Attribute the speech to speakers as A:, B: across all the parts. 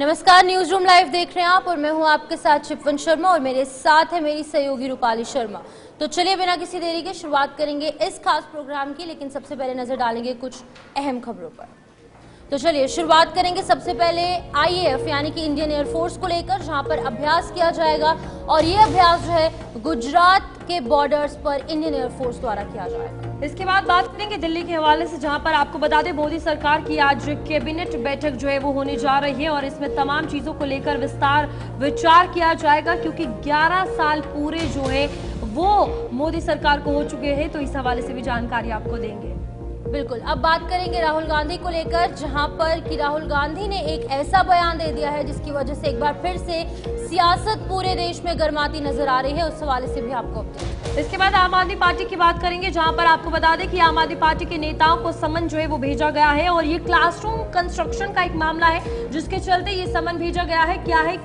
A: नमस्कार, news room live देख रहे हैं आप और मैं हूं आपके साथ शिपवन शर्मा और मेरे साथ है मेरी सहयोगी रूपाली शर्मा। तो चलिए बिना किसी देरी के शुरुआत करेंगे इस खास प्रोग्राम की, लेकिन सबसे पहले नजर डालेंगे कुछ अहम खबरों पर। तो चलिए शुरुआत करेंगे सबसे पहले आईएएफ यानी कि इंडियन एयरफोर्स को लेकर, जहां पर अभ्यास किया जाएगा और ये अभ्यास जो है गुजरात के बॉर्डर्स पर इंडियन एयरफोर्स द्वारा किया जाएगा।
B: इसके बाद बात करेंगे दिल्ली के हवाले से, जहां पर आपको बता दें मोदी सरकार की आज कैबिनेट बैठक जो है वो होने जा रही है और इसमें तमाम चीजों को लेकर विचार किया जाएगा, क्योंकि 11 साल पूरे जो है वो मोदी सरकार को हो चुके हैं। तो इस हवाले से भी जानकारी आपको देंगे।
A: बिल्कुल, अब बात करेंगे राहुल गांधी को लेकर, जहां पर कि राहुल गांधी ने एक ऐसा बयान दे दिया है जिसकी वजह से एक बार फिर से सियासत पूरे देश में गर्माती नजर आ रही है। उस हवाले से भी आपको अपडेट।
B: इसके बाद आम आदमी पार्टी की बात करेंगे, जहां पर आपको बता दें कि आम आदमी पार्टी के नेताओं को समन जो है वो भेजा गया है और ये क्लासरूम कंस्ट्रक्शन का एक मामला है जिसके चलते ये समन भेजा गया है। क्या है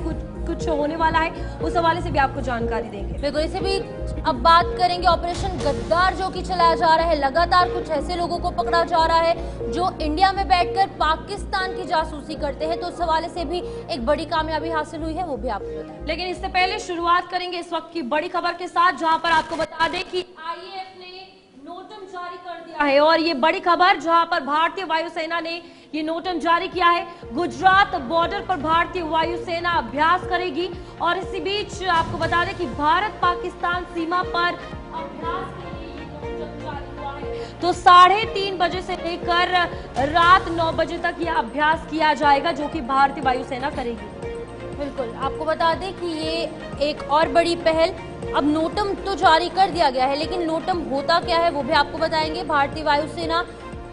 B: कुछ होने वाला है, उस हवाले से भी आपको जानकारी देंगे।
A: बिल्कुल, इसी बीच अब बात करेंगे ऑपरेशन गद्दार जो कि चलाया जा रहा है। लगातार कुछ ऐसे लोगों को पकड़ा जा रहा है जो इंडिया में बैठकर पाकिस्तान की जासूसी करते हैं। तो उस हवाले से भी एक बड़ी कामयाबी हासिल हुई है, वो भी आपको बताएं।
B: लेकिन इससे पहले शुरुआत करेंगे इस वक्त की बड़ी खबर के साथ, जहां पर आपको बता दें कि आईएएफ ने नोटम जारी कर दिया है और ये बड़ी खबर जहां पर भारतीय वायुसेना ने ये नोटम जारी किया है। गुजरात बॉर्डर पर भारतीय वायुसेना अभ्यास करेगी और इसी बीच आपको बता दें कि भारत पाकिस्तान सीमा पर अभ्यास के लिए ये नोटम जारी हुआ है। तो 3:30 बजे से लेकर रात 9 बजे तक यह अभ्यास किया जाएगा, जो कि भारतीय वायुसेना करेगी।
A: बिल्कुल, आपको बता दें कि ये एक और बड़ी पहल, अब नोटम तो जारी कर दिया गया है, लेकिन नोटम होता क्या है वो भी आपको बताएंगे। भारतीय वायुसेना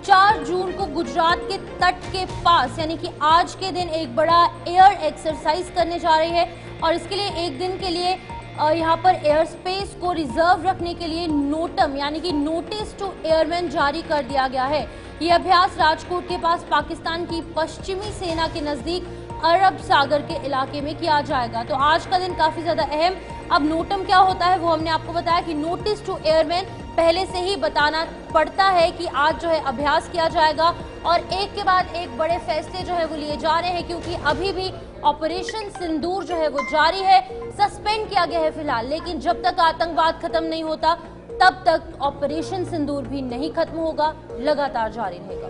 A: 4 जून को गुजरात के तट के पास यानी कि आज के दिन एक बड़ा एयर एक्सरसाइज करने जा रही है और इसके लिए एक दिन के लिए यहाँ पर एयर स्पेस को रिजर्व रखने के लिए नोटम यानी कि नोटिस टू एयरमैन जारी कर दिया गया है। ये अभ्यास राजकोट के पास पाकिस्तान की पश्चिमी सेना के नजदीक अरब सागर के इलाके में किया जाएगा। तो आज का दिन काफी ज्यादा अहम। अब नोटम क्या होता है वो हमने आपको बताया कि नोटिस टू एयरमैन पहले से ही बताना पड़ता है कि आज जो है अभ्यास किया जाएगा और एक के बाद एक बड़े फैसले जो है वो लिए जा रहे हैं, क्योंकि अभी भी ऑपरेशन सिंदूर जो है वो जारी है, सस्पेंड किया गया है फिलहाल। लेकिन जब तक आतंकवाद खत्म नहीं होता तब तक ऑपरेशन सिंदूर भी नहीं खत्म होगा, लगातार जारी रहेगा।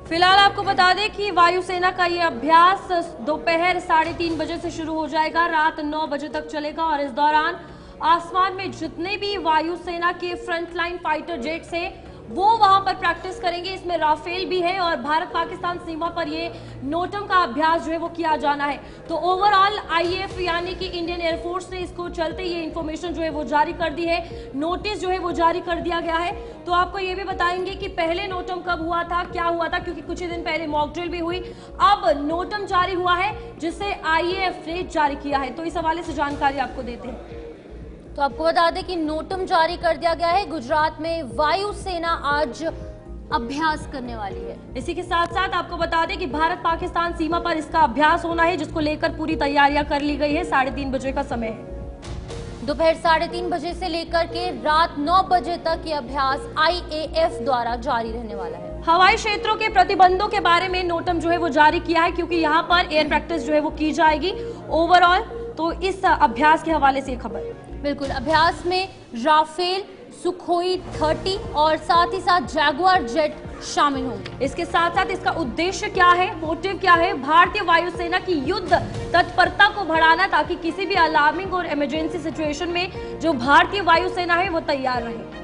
B: फिलहाल आपको बता दें कि वायुसेना का ये अभ्यास दोपहर 3:30 बजे से शुरू हो जाएगा, रात 9 बजे तक चलेगा और इस दौरान आसमान में जितने भी वायुसेना के फ्रंटलाइन फाइटर जेट्स हैं वो वहां पर प्रैक्टिस करेंगे। इसमें राफेल भी है और भारत पाकिस्तान सीमा पर ये नोटम का अभ्यास जो है वो किया जाना है। तो ओवरऑल आईएएफ यानी कि इंडियन एयरफोर्स ने इसको चलते ये इन्फॉर्मेशन जो है वो जारी कर दी है, नोटिस जो है वो जारी कर दिया गया है। तो आपको ये भी बताएंगे कि पहले नोटम कब हुआ था, क्या हुआ था, क्योंकि कुछ ही दिन पहले मॉक ड्रिल भी हुई। अब नोटम जारी हुआ है जिसे आईएएफ ने जारी किया है, तो इस हवाले से जानकारी आपको देते हैं।
A: तो आपको बता दें कि नोटम जारी कर दिया गया है। गुजरात में वायुसेना आज अभ्यास करने वाली है।
B: इसी के साथ साथ आपको बता दें कि भारत पाकिस्तान सीमा पर इसका अभ्यास होना है, जिसको लेकर पूरी तैयारियां कर ली गई है। 3:30 बजे का समय है।
A: दोपहर 3:30 बजे से लेकर के रात 9 बजे तक ये अभ्यास आईएएफ द्वारा जारी रहने वाला है।
B: हवाई क्षेत्रों के प्रतिबंधों के बारे में नोटम जो है वो जारी किया है, क्योंकि यहाँ पर एयर प्रैक्टिस जो है वो की जाएगी ओवरऑल। तो इस अभ्यास के हवाले से खबर।
A: बिल्कुल, अभ्यास में राफेल, सुखोई 30 और साथ ही साथ जैगुआर जेट शामिल होंगे।
B: इसके साथ साथ इसका उद्देश्य क्या है, मोटिव क्या है, भारतीय वायुसेना की युद्ध तत्परता को बढ़ाना, ताकि किसी भी अलार्मिंग और इमरजेंसी सिचुएशन में जो भारतीय वायुसेना है वो तैयार रहे।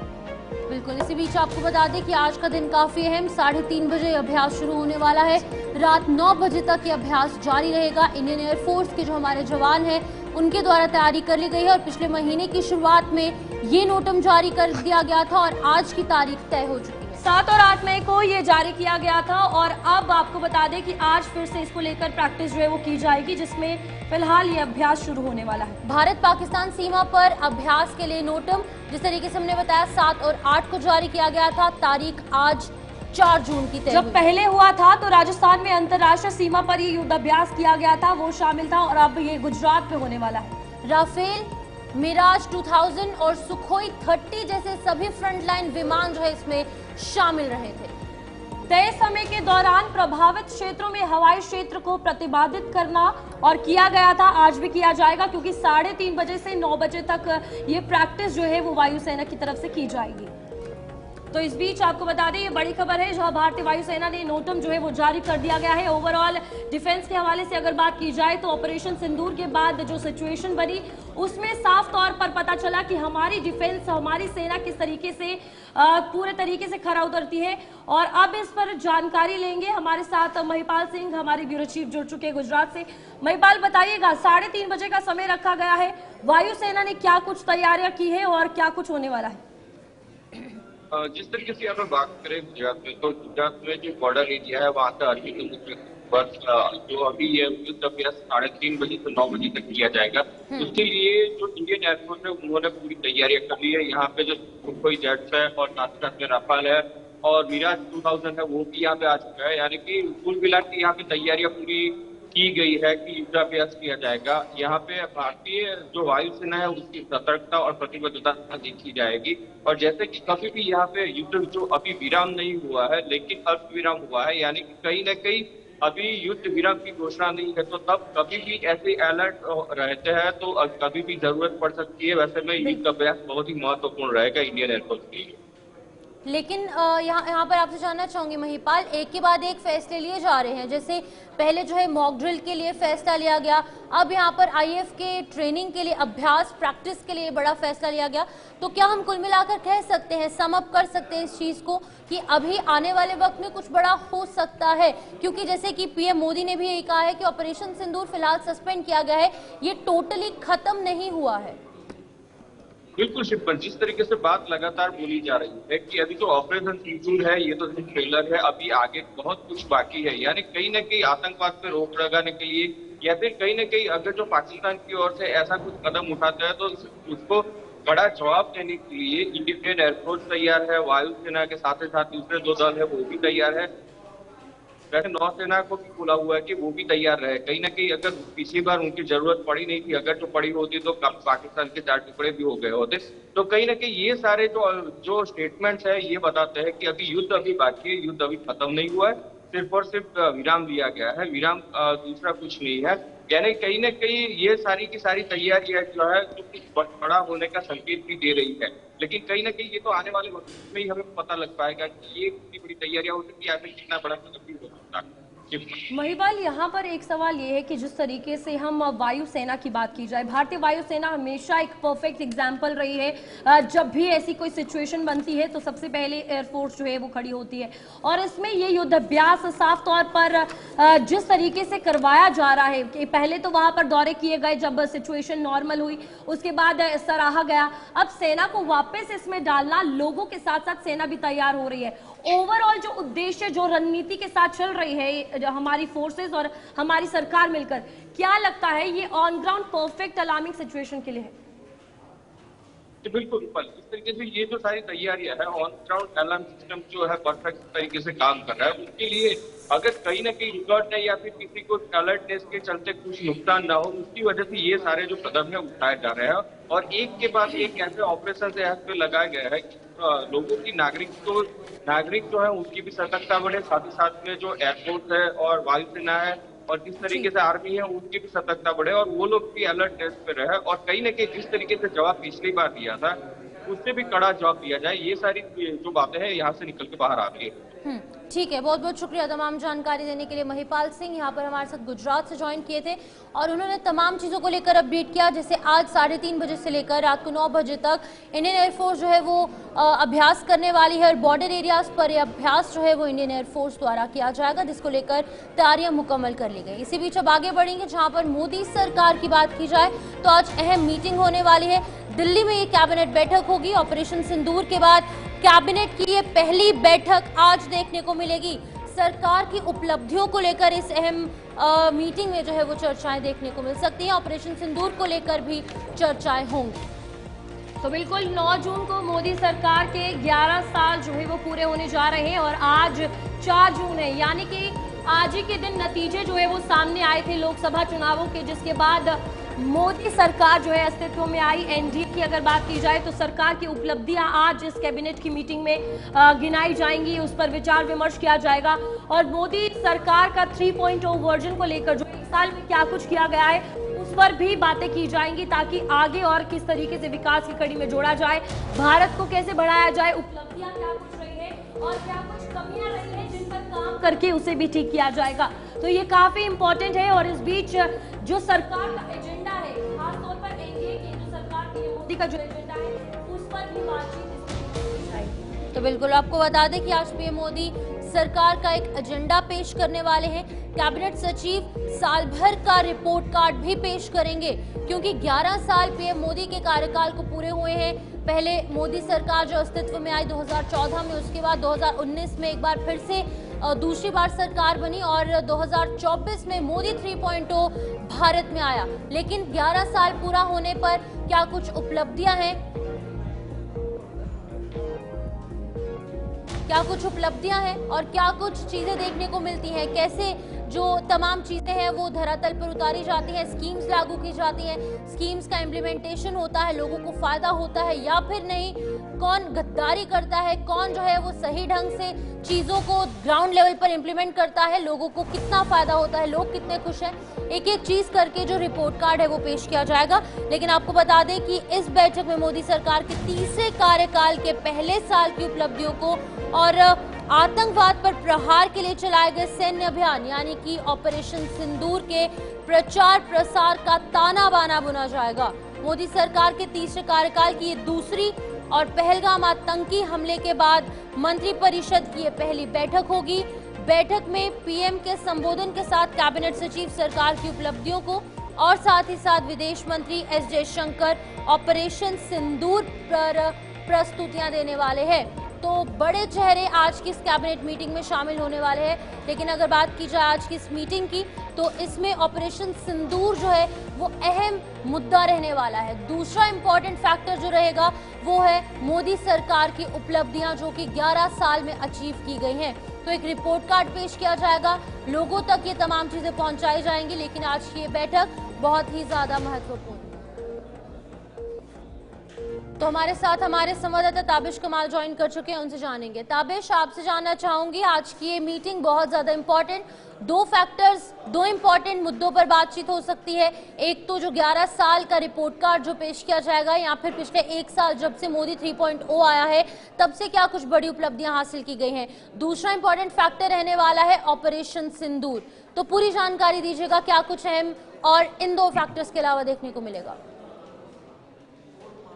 A: बिल्कुल, इसी बीच आपको बता दें कि आज का दिन काफी अहम। 3:30 बजे अभ्यास शुरू होने वाला है, रात 9 बजे तक ये अभ्यास जारी रहेगा। इंडियन एयरफोर्स के जो हमारे जवान हैं उनके द्वारा तैयारी कर ली गई है और पिछले महीने की शुरुआत में ये नोटम जारी कर दिया गया था और आज की तारीख तय हो चुकी है।
B: 7 और 8 मई को ये जारी किया गया था और अब आपको बता दें कि आज फिर से इसको लेकर प्रैक्टिस जो है वो की जाएगी, जिसमें फिलहाल ये अभ्यास शुरू होने वाला है।
A: भारत पाकिस्तान सीमा पर अभ्यास के लिए नोटम जिस तरीके से हमने बताया 7 और 8 को जारी किया गया था, तारीख आज 4 जून की तय।
B: जब पहले हुआ था तो राजस्थान में अंतर्राष्ट्रीय सीमा पर ये युद्धाभ्यास किया गया था, वो शामिल था और अब ये गुजरात में होने वाला है।
A: राफेल, मिराज 2000 और सुखोई 30 जैसे सभी फ्रंटलाइन विमान जो है इसमें शामिल रहे थे।
B: तय समय के दौरान प्रभावित क्षेत्रों में हवाई क्षेत्र को प्रतिबंधित करना और किया गया था, आज भी किया जाएगा, क्योंकि 3:30 बजे से 9 बजे तक ये प्रैक्टिस जो है वो वायुसेना की तरफ से की जाएगी। तो इस बीच आपको बता दें, ये बड़ी खबर है, जहां भारतीय वायुसेना ने नोटम जो है वो जारी कर दिया गया है। ओवरऑल डिफेंस के हवाले से अगर बात की जाए तो ऑपरेशन सिंदूर के बाद जो सिचुएशन बनी उसमें साफ तौर पर पता चला कि हमारी डिफेंस, हमारी सेना किस तरीके से पूरे तरीके से खरा उतरती है। और अब इस पर जानकारी लेंगे, हमारे साथ महिपाल सिंह, हमारे ब्यूरो चीफ जुड़ चुके हैं गुजरात से। महिपाल, बताइएगा, 3:30 बजे का समय रखा गया है, वायुसेना ने क्या कुछ तैयारियां की है और क्या कुछ होने वाला है?
C: जिस तरीके से अगर बात करें गुजरात में, तो गुजरात में जो बॉर्डर एरिया है वहाँ का 80 किलोमीटर पर जो अभी ये युद्ध अभ्यास 3:30 बजे से 9 बजे तक किया जाएगा। उसके लिए जो इंडियन एयरफोर्स है उन्होंने पूरी तैयारियां कर ली है। यहाँ पे जो सुखोई जेट्स है और साथ साथ में राफाल है और मिराज 2000 है वो भी यहाँ पे आ चुका है। यानी कि कुल मिला के यहाँ पे तैयारियां पूरी की गई है कि युद्धाभ्यास किया जाएगा। यहाँ पे भारतीय जो वायुसेना है उसकी सतर्कता और प्रतिबद्धता देखी जाएगी। और जैसे कि कभी भी यहाँ पे युद्ध जो अभी विराम नहीं हुआ है लेकिन अल्प विराम हुआ है, यानी कि कहीं न कहीं अभी युद्ध विराम की घोषणा नहीं है, तो तब कभी भी ऐसे अलर्ट रहते हैं तो कभी भी जरूरत पड़ सकती है। वैसे में युद्धाभ्यास बहुत ही महत्वपूर्ण रहेगा इंडियन एयरफोर्स के लिए।
A: लेकिन यहाँ पर आपसे जानना चाहूंगी महिपाल, एक के बाद एक फैसले लिए जा रहे हैं। जैसे पहले जो है मॉक ड्रिल के लिए फैसला लिया गया, अब यहाँ पर आईएएफ के ट्रेनिंग के लिए, अभ्यास प्रैक्टिस के लिए बड़ा फैसला लिया गया। तो क्या हम कुल मिलाकर कह सकते हैं, सम अप कर सकते हैं इस चीज को कि अभी आने वाले वक्त में कुछ बड़ा हो सकता है? क्योंकि जैसे कि पीएम मोदी ने भी यही कहा है कि ऑपरेशन सिंदूर फिलहाल सस्पेंड किया गया है, ये टोटली खत्म नहीं हुआ है।
C: बिल्कुल शिवपाल, जिस तरीके से बात लगातार बोली जा रही है कि अभी जो ऑपरेशन सिंदूर है ये तो सिर्फ ट्रेलर है, अभी आगे बहुत कुछ बाकी है। यानी कहीं न कहीं आतंकवाद पे रोक लगाने के लिए या फिर कहीं न कहीं अगर जो पाकिस्तान की ओर से ऐसा कुछ कदम उठाता है तो उसको कड़ा जवाब देने के लिए इंडियन एयरफोर्स तैयार है, वायुसेना के साथ ही साथ दूसरे 2 दल है वो भी तैयार है। वैसे नौसेना को भी बोला हुआ है कि वो भी तैयार रहे। कहीं ना कहीं अगर पिछली बार उनकी जरूरत पड़ी नहीं थी, अगर जो पड़ी होती तो पाकिस्तान के 4 टुकड़े भी हो गए होते। तो कहीं ना कहीं ये सारे जो स्टेटमेंट्स है ये बताते हैं कि अभी युद्ध अभी बाकी है, युद्ध अभी खत्म नहीं हुआ है, सिर्फ और सिर्फ विराम दिया गया है। विराम दूसरा कुछ नहीं है। यानी कहीं ना कहीं ये सारी की सारी तैयारियां जो है जो कुछ बड़ा होने का संकेत भी दे रही है। लेकिन कहीं ना कहीं ये तो आने वाले वक्त में ही हमें पता लग पाएगा कि ये कितनी बड़ी तैयारियां हो सकती है, या फिर कितना बड़ा कदम भी हो सकता है।
B: महिपाल, यहाँ पर एक सवाल ये है कि जिस तरीके से हम वायुसेना की बात की जाए, भारतीय वायुसेना हमेशा एक परफेक्ट एग्जाम्पल रही है। जब भी ऐसी कोई सिचुएशन बनती है तो सबसे पहले एयरफोर्स जो है वो खड़ी होती है। और इसमें ये युद्धाभ्यास साफ तौर पर जिस तरीके से करवाया जा रहा है कि पहले तो वहां पर दौरे किए गए जब सिचुएशन नॉर्मल हुई, उसके बाद सराहा गया, अब सेना को वापस इसमें डालना, लोगों के साथ साथ सेना भी तैयार हो रही है। ओवरऑल जो उद्देश्य, जो रणनीति के साथ चल रही है हमारी फोर्सेस और हमारी सरकार मिलकर, क्या लगता है ये on ground perfect alarming situation के लिए है?
C: बिल्कुल, इस तरीके से ये जो सारी तैयारियां है, ऑन ग्राउंड अलार्म सिस्टम जो है परफेक्ट तरीके से काम कर रहा है। उसके लिए अगर कहीं ना कहीं रिकॉर्ड है या फिर किसी को अलर्टनेस के चलते कुछ नुकसान ना हो, उसकी वजह से ये सारे जो कदम है उठाए जा रहे हैं। और एक के बाद एक ऐसे ऑपरेशन से यहाँ पे लगाया गया है कि लोगों की नागरिक जो है उसकी भी सतर्कता बढ़े, साथ ही साथ में जो एयरफोर्स है और वायुसेना है और जिस तरीके से आर्मी है उनकी भी सतर्कता बढ़े और वो लोग भी अलर्टनेस पे रहे। और कहीं ना कहीं जिस तरीके से जवाब पिछली बार दिया था उससे भी कड़ा जवाब दिया जाए, ये सारी जो बातें हैं यहाँ से निकल के बाहर आती है।
A: ठीक है, बहुत बहुत शुक्रिया तमाम जानकारी देने के लिए। महिपाल सिंह यहाँ पर हमारे साथ गुजरात से ज्वाइन किए थे और उन्होंने तमाम चीज़ों को लेकर अपडेट किया। जैसे आज 3:30 बजे से लेकर रात को 9 बजे तक इंडियन एयरफोर्स जो है वो अभ्यास करने वाली है और बॉर्डर एरियाज पर यह अभ्यास जो है वो इंडियन एयरफोर्स द्वारा किया जाएगा, जिसको लेकर तैयारियां मुकम्मल कर ली गई। इसी बीच अब आगे बढ़ेंगे, जहाँ पर मोदी सरकार की बात की जाए तो आज अहम मीटिंग होने वाली है। दिल्ली में ये कैबिनेट बैठक होगी। ऑपरेशन सिंदूर के बाद कैबिनेट की ये पहली बैठक आज देखने को मिलेगी। सरकार की उपलब्धियों को लेकर इस अहम मीटिंग में जो है वो चर्चाएं देखने को मिल सकती हैं। ऑपरेशन सिंदूर को लेकर भी चर्चाएं होंगी।
B: तो बिल्कुल 9 जून को मोदी सरकार के 11 साल जो है वो पूरे होने जा रहे हैं और आज 4 जून है, यानी कि आज ही के दिन नतीजे जो है वो सामने आए थे लोकसभा चुनावों के, जिसके बाद मोदी सरकार जो है अस्तित्व में आई, एनडीए की अगर बात की जाए तो सरकार की उपलब्धियां आज इस कैबिनेट की मीटिंग में गिनाई जाएंगी, उस पर विचार विमर्श किया जाएगा और मोदी सरकार का 3.0 वर्जन को लेकर जो एक साल में क्या कुछ किया गया है उस पर भी बातें की जाएंगी, ताकि आगे और किस तरीके से विकास की कड़ी में जोड़ा जाए, भारत को कैसे बढ़ाया जाए, उपलब्धियां क्या कुछ रही है और क्या कुछ कमियां रही है जिन पर काम करके उसे भी ठीक किया जाएगा। तो ये काफी इंपॉर्टेंट है और इस बीच जो सरकार का एजेंडा है, खासतौर पर एनडीए की जो सरकार की मोदी का जो एजेंडा है उस पर भी बातचीत।
A: तो बिल्कुल आपको बता दें कि आज पीएम मोदी सरकार का एक एजेंडा पेश करने वाले हैं। कैबिनेट सचिव साल भर का रिपोर्ट कार्ड भी पेश करेंगे, क्योंकि 11 साल पीएम मोदी के कार्यकाल को पूरे हुए हैं। पहले मोदी सरकार जो अस्तित्व में आई 2014 में, उसके बाद 2019 में एक बार फिर से दूसरी बार सरकार बनी और 2024 में मोदी 3.0 भारत में आया। लेकिन 11 साल पूरा होने पर क्या कुछ उपलब्धियां हैं, क्या कुछ उपलब्धियां हैं और क्या कुछ चीजें देखने को मिलती हैं, कैसे जो तमाम चीजें हैं वो धरातल पर उतारी जाती हैं, स्कीम्स लागू की जाती हैं, स्कीम्स का इम्प्लीमेंटेशन होता है, लोगों को फायदा होता है या फिर नहीं, कौन गद्दारी करता है, कौन जो है वो सही ढंग से चीजों को ग्राउंड लेवल पर इम्प्लीमेंट करता है, लोगों को कितना फायदा होता है, लोग कितने खुश हैं, एक एक चीज करके जो रिपोर्ट कार्ड है वो पेश किया जाएगा। लेकिन आपको बता दें कि इस बैठक में मोदी सरकार के तीसरे कार्यकाल के पहले साल की उपलब्धियों को और आतंकवाद पर प्रहार के लिए चलाए गए सैन्य अभियान यानी कि ऑपरेशन सिंदूर के प्रचार प्रसार का ताना बाना बुना जाएगा। मोदी सरकार के तीसरे कार्यकाल की ये दूसरी और पहलगाम आतंकी हमले के बाद मंत्रिपरिषद की ये पहली बैठक होगी। बैठक में पीएम के संबोधन के साथ कैबिनेट सचिव सरकार की उपलब्धियों को और साथ ही साथ विदेश मंत्री एस जयशंकर ऑपरेशन सिंदूर पर प्रस्तुतियां देने वाले हैं। तो बड़े चेहरे आज की इस कैबिनेट मीटिंग में शामिल होने वाले हैं। लेकिन अगर बात की जाए आज की इस मीटिंग की, तो इसमें ऑपरेशन सिंदूर जो है वो अहम मुद्दा रहने वाला है। दूसरा इंपॉर्टेंट फैक्टर जो रहेगा वो है मोदी सरकार की उपलब्धियां, जो कि 11 साल में अचीव की गई हैं। तो एक रिपोर्ट कार्ड पेश किया जाएगा, लोगों तक ये तमाम चीजें पहुंचाई जाएंगी। लेकिन आज की ये बैठक बहुत ही ज्यादा महत्वपूर्ण। तो हमारे साथ हमारे संवाददाता ताबिश कमाल ज्वाइन कर चुके हैं, उनसे जानेंगे। ताबिश, आपसे जानना चाहूंगी, आज की ये मीटिंग बहुत ज्यादा इंपॉर्टेंट, दो इंपॉर्टेंट मुद्दों पर बातचीत हो सकती है। एक तो जो 11 साल का रिपोर्ट कार्ड जो पेश किया जाएगा, या फिर पिछले एक साल जब से मोदी 3.0 आया है तब से क्या कुछ बड़ी उपलब्धियां हासिल की गई हैं। दूसरा इंपॉर्टेंट फैक्टर रहने वाला है ऑपरेशन सिंदूर। तो पूरी जानकारी दीजिएगा, क्या कुछ अहम और इन दो फैक्टर्स के अलावा देखने को मिलेगा।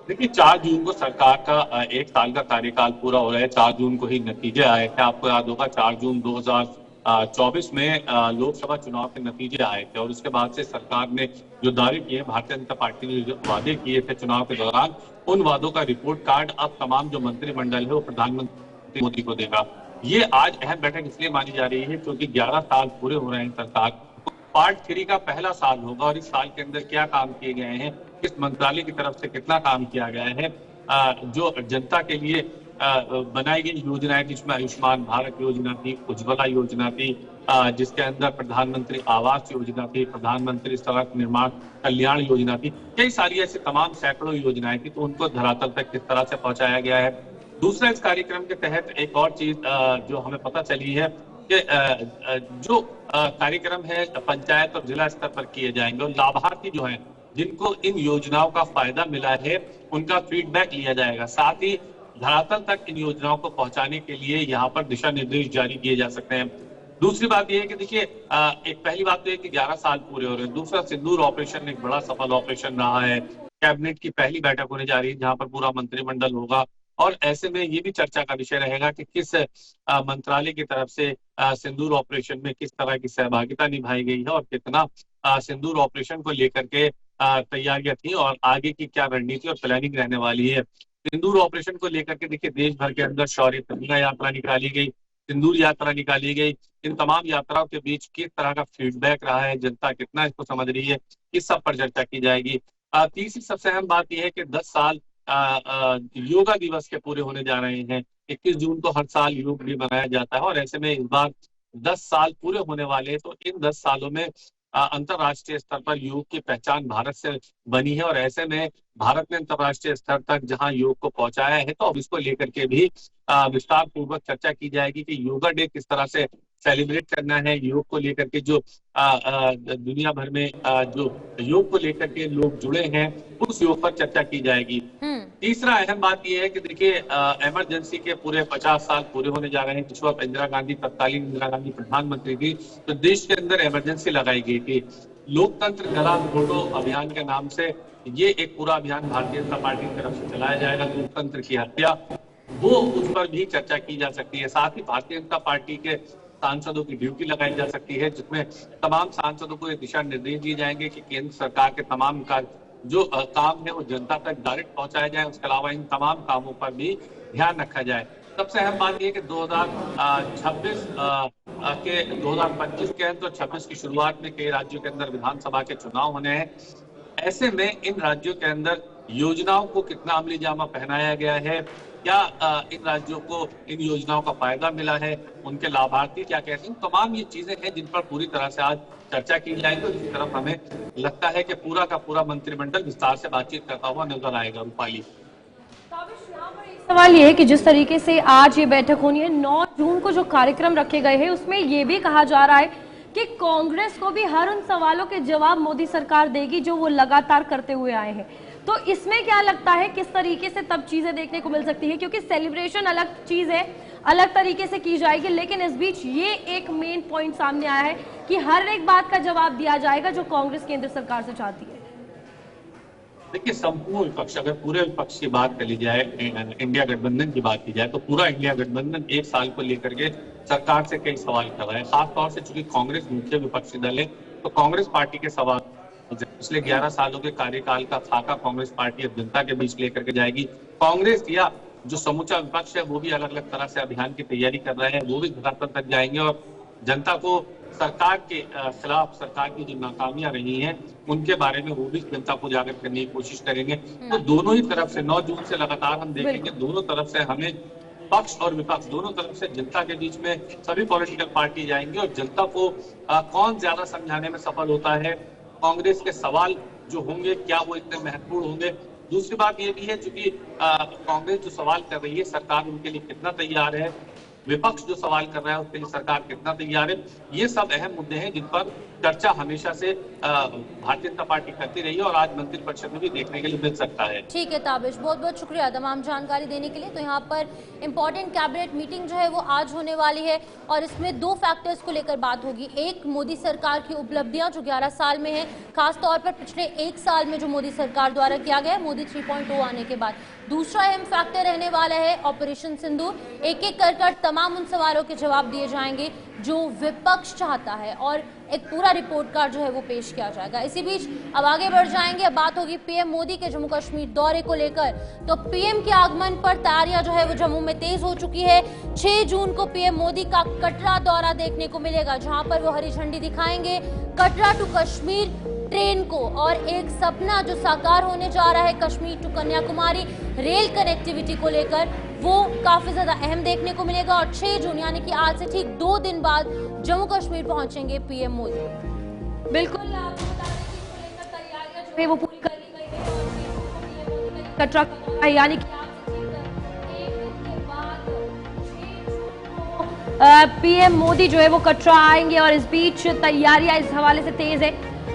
D: देखिए, 4 जून को सरकार का 1 साल का कार्यकाल पूरा हो रहा है। 4 जून को ही नतीजे आए थे। आपको याद होगा 4 जून 2024 में लोकसभा चुनाव के नतीजे आए थे और उसके बाद से सरकार ने जो दावे किए, भारतीय जनता पार्टी ने जो वादे किए थे चुनाव के दौरान, उन वादों का रिपोर्ट कार्ड अब तमाम जो मंत्रिमंडल है वो प्रधानमंत्री मोदी को देगा। ये आज अहम बैठक इसलिए मानी जा रही है क्योंकि 11 साल पूरे हो रहे हैं सरकार। पार्ट 3 का पहला साल होगा और इस साल के अंदर क्या काम किए गए हैं, किस मंत्रालय की तरफ से कितना काम किया गया है, जो जनता के लिए बनाई गई योजनाएं, जिसमें आयुष्मान भारत योजना थी, उज्ज्वला योजना थी, जिसके अंदर प्रधानमंत्री आवास योजना थी, प्रधानमंत्री सड़क निर्माण कल्याण योजना थी, कई सारी ऐसी तमाम सैकड़ों योजनाएं थी। तो उनको धरातल तक किस तरह से पहुंचाया गया है। दूसरा, इस कार्यक्रम के तहत एक और चीज जो हमें पता चली है कि जो कार्यक्रम है पंचायत और जिला स्तर पर किए जाएंगे और लाभार्थी जो हैं जिनको इन योजनाओं का फायदा मिला है उनका फीडबैक लिया जाएगा। साथ ही धरातल तक इन योजनाओं को पहुंचाने के लिए यहाँ पर दिशा निर्देश जारी किए जा सकते हैं। दूसरी बात यह है कि देखिए, एक पहली बात तो है कि 11 साल पूरे हो रहे हैं। दूसरा, सिंदूर ऑपरेशन एक बड़ा सफल ऑपरेशन रहा है। कैबिनेट की पहली बैठक होने जा रही है जहां पर पूरा मंत्रिमंडल होगा और ऐसे में ये भी चर्चा का विषय रहेगा कि किस मंत्रालय की तरफ से सिंदूर ऑपरेशन में किस तरह की सहभागिता निभाई गई है और कितना सिंदूर ऑपरेशन को लेकर के तैयारियां थी और आगे की क्या रणनीति और प्लानिंग रहने वाली है। सिंदूर ऑपरेशन को लेकर के देखिए, देश भर के अंदर शौर्य तिरंगा यात्रा निकाली गई, सिंदूर यात्रा निकाली गई। इन तमाम यात्राओं के बीच किस तरह का फीडबैक रहा है, जनता कितना इसको समझ रही है, इस सब पर चर्चा की जाएगी। तीसरी सबसे अहम बात यह है कि 10 साल योगा दिवस के पूरे होने जा रहे हैं। 21 जून को हर साल योग भी मनाया जाता है और ऐसे में इस बार 10 साल पूरे होने वाले हैं। तो इन 10 सालों में अंतर्राष्ट्रीय स्तर पर योग की पहचान भारत से बनी है और ऐसे में भारत ने अंतर्राष्ट्रीय स्तर तक जहां योग को पहुंचाया है तो अब इसको लेकर के भी विस्तार पूर्वक चर्चा की जाएगी कि योगा डे किस तरह से सेलिब्रेट करना है। योग को लेकर के जो दुनिया भर में जो योग को लेकर के लोग जुड़े हैं उस योग पर चर्चा की जाएगी। तीसरा अहम बात यह है कि देखिए इमरजेंसी के पूरे 50 साल पूरे होने जा रहे हैं। जिस वक्त इंदिरा गांधी तत्कालीन इंदिरा गांधी प्रधानमंत्री थी तो देश के अंदर इमरजेंसी लगाई गई थी। लोकतंत्र गला घोटो अभियान के नाम से ये एक पूरा अभियान भारतीय जनता पार्टी की तरफ से चलाया जाएगा। लोकतंत्र की हत्या वो उस पर भी चर्चा की जा सकती है। साथ ही भारतीय जनता पार्टी के सांसदों की ड्यूटी लगाई जा सकती है जिसमें तमाम सांसदों को ये दिशा निर्देश दिए जाएंगे कि केंद्र सरकार के तमाम जो काम है वो जनता तक डायरेक्ट पहुंचाया जाए। उसके अलावा इन तमाम कामों पर भी ध्यान रखा जाए। सबसे अहम बात यह कि 2026 के अंत और 26 की शुरुआत में कई राज्यों के अंदर विधानसभा के चुनाव होने हैं। ऐसे में इन राज्यों के अंदर योजनाओं को कितना अमली जामा पहनाया गया है, क्या इन राज्यों को इन योजनाओं का फायदा मिला है, उनके लाभार्थी क्या कहते हैं, तमाम ये चीजें हैं जिन पर पूरी तरह से आज चर्चा की जाएगी। और इस तरफ हमें लगता है कि पूरा का पूरा मंत्रिमंडल विस्तार से बातचीत करता हुआ नजर आएगा। रूपाली,
B: सवाल ये है कि जिस तरीके से आज ये बैठक होनी है, 9 जून को जो कार्यक्रम रखे गए हैं उसमें ये भी कहा जा रहा है कि कांग्रेस को भी हर उन सवालों के जवाब मोदी सरकार देगी जो वो लगातार करते हुए आए हैं। तो इसमें क्या लगता है किस तरीके से तब चीजें देखने को मिल सकती है, क्योंकि सेलिब्रेशन अलग चीज है, अलग तरीके से की जाएगी, लेकिन इस बीच ये एक मेन पॉइंट सामने आया है कि हर एक बात का जवाब दिया जाएगा जो कांग्रेस केंद्र सरकार से चाहती है।
D: देखिए संपूर्ण विपक्ष, अगर पूरे विपक्ष की बात कर ली जाए, इंडिया गठबंधन की बात की जाए तो पूरा इंडिया गठबंधन एक साल को लेकर के सरकार से कई सवाल कर रहा है। खासतौर से चूंकि कांग्रेस मुख्य विपक्षी दल है तो कांग्रेस पार्टी के सवाल पिछले 11 सालों के कार्यकाल का खाका कांग्रेस पार्टी अब जनता के बीच लेकर के जाएगी। कांग्रेस या जो समूचा विपक्ष है वो भी अलग अलग तरह से अभियान की तैयारी कर रहे हैं, वो भी धरातल तक जाएंगे और जनता को सरकार के खिलाफ, सरकार की जो नाकामियां रही हैं उनके बारे में वो भी जनता को जागृत करने की कोशिश करेंगे। तो दोनों ही तरफ से 9 जून से लगातार हम देखेंगे, दोनों तरफ से हमें पक्ष और विपक्ष दोनों तरफ से जनता के बीच में सभी पॉलिटिकल पार्टी जाएंगे और जनता को कौन ज्यादा समझाने में सफल होता है, कांग्रेस के सवाल जो होंगे क्या वो इतने महत्वपूर्ण होंगे। दूसरी बात ये भी है चूंकि कांग्रेस जो सवाल कर रही है सरकार उनके लिए कितना तैयार है, विपक्ष जो सवाल कर रहा है उसके लिए सरकार कितना तैयार है, ये सब अहम मुद्दे हैं जिन पर चर्चा हमेशा से भारतीय जनता पार्टी करती रही है और आज मंत्रिपरिषद में भी देखने के लिए मिल सकता है।
A: ठीक है ताबिश, बहुत बहुत शुक्रिया तमाम जानकारी देने के लिए। तो यहाँ पर इंपॉर्टेंट कैबिनेट मीटिंग जो है वो आज होने वाली है और इसमें 2 फैक्टर्स को लेकर बात होगी। एक, मोदी सरकार की उपलब्धियां जो 11 साल में है, खासतौर पर पिछले 1 साल में जो मोदी सरकार द्वारा किया गया है मोदी 3.0 आने के बाद। दूसरा अहम फैक्टर रहने वाला है ऑपरेशन सिंदूर। एक एक कर तमाम उन सवालों के जवाब दिए जाएंगे जो विपक्ष चाहता है और एक पूरा रिपोर्ट कार्ड जो है वो पेश किया जाएगा। इसी बीच अब आगे बढ़ जाएंगे, अब बात होगी पीएम मोदी के जम्मू कश्मीर दौरे को लेकर। तो पीएम के आगमन पर तैयारियां जो है वो जम्मू में तेज हो चुकी है। 6 जून को पीएम मोदी का कटरा दौरा देखने को मिलेगा जहां पर वो हरी झंडी दिखाएंगे कटरा टू कश्मीर ट्रेन को, और एक सपना जो साकार होने जा रहा है Kashmir to Kanyakumari rail connectivity को लेकर, वो काफी ज्यादा अहम देखने को मिलेगा। और 6 जून यानी कि आज से ठीक 2 दिन बाद जम्मू कश्मीर पहुंचेंगे पीएम मोदी।
B: बिल्कुल, आपको बता दें कि इसको लेकर तैयारियां जो है वो पूरी कर ली गई है और 6 जून को पीएम मोदी का कटरा का दौरा है, यानी कि आज से ठीक 1 दिन के बाद 6 जून को पीएम मोदी जो है वो कटरा आएंगे और इस बीच तैयारियां इस हवाले से तेज है।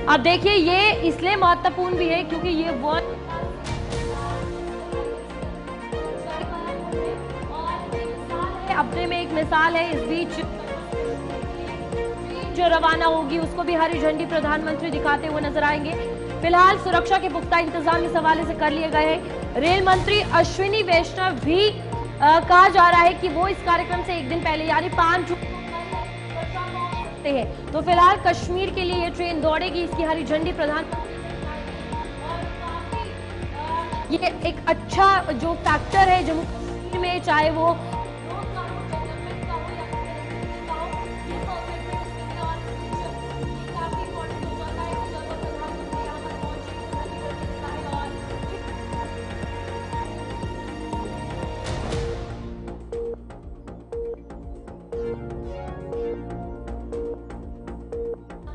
B: अब देखिए ये इसलिए महत्वपूर्ण भी है क्योंकि ये अपने में एक मिसाल है। इस बीच जो रवाना होगी उसको भी हरी झंडी प्रधानमंत्री दिखाते हुए नजर आएंगे। फिलहाल सुरक्षा के पुख्ता इंतजाम इस हवाले से कर लिए गए हैं। रेल मंत्री अश्विनी वैष्णव भी कहा जा रहा है कि वो इस कार्यक्रम से एक दिन पहले यानी 5 जून है। तो फिलहाल कश्मीर के लिए ये ट्रेन दौड़ेगी, इसकी हरी झंडी प्रधानमंत्री, ये एक अच्छा जो फैक्टर है जम्मू कश्मीर में, चाहे वो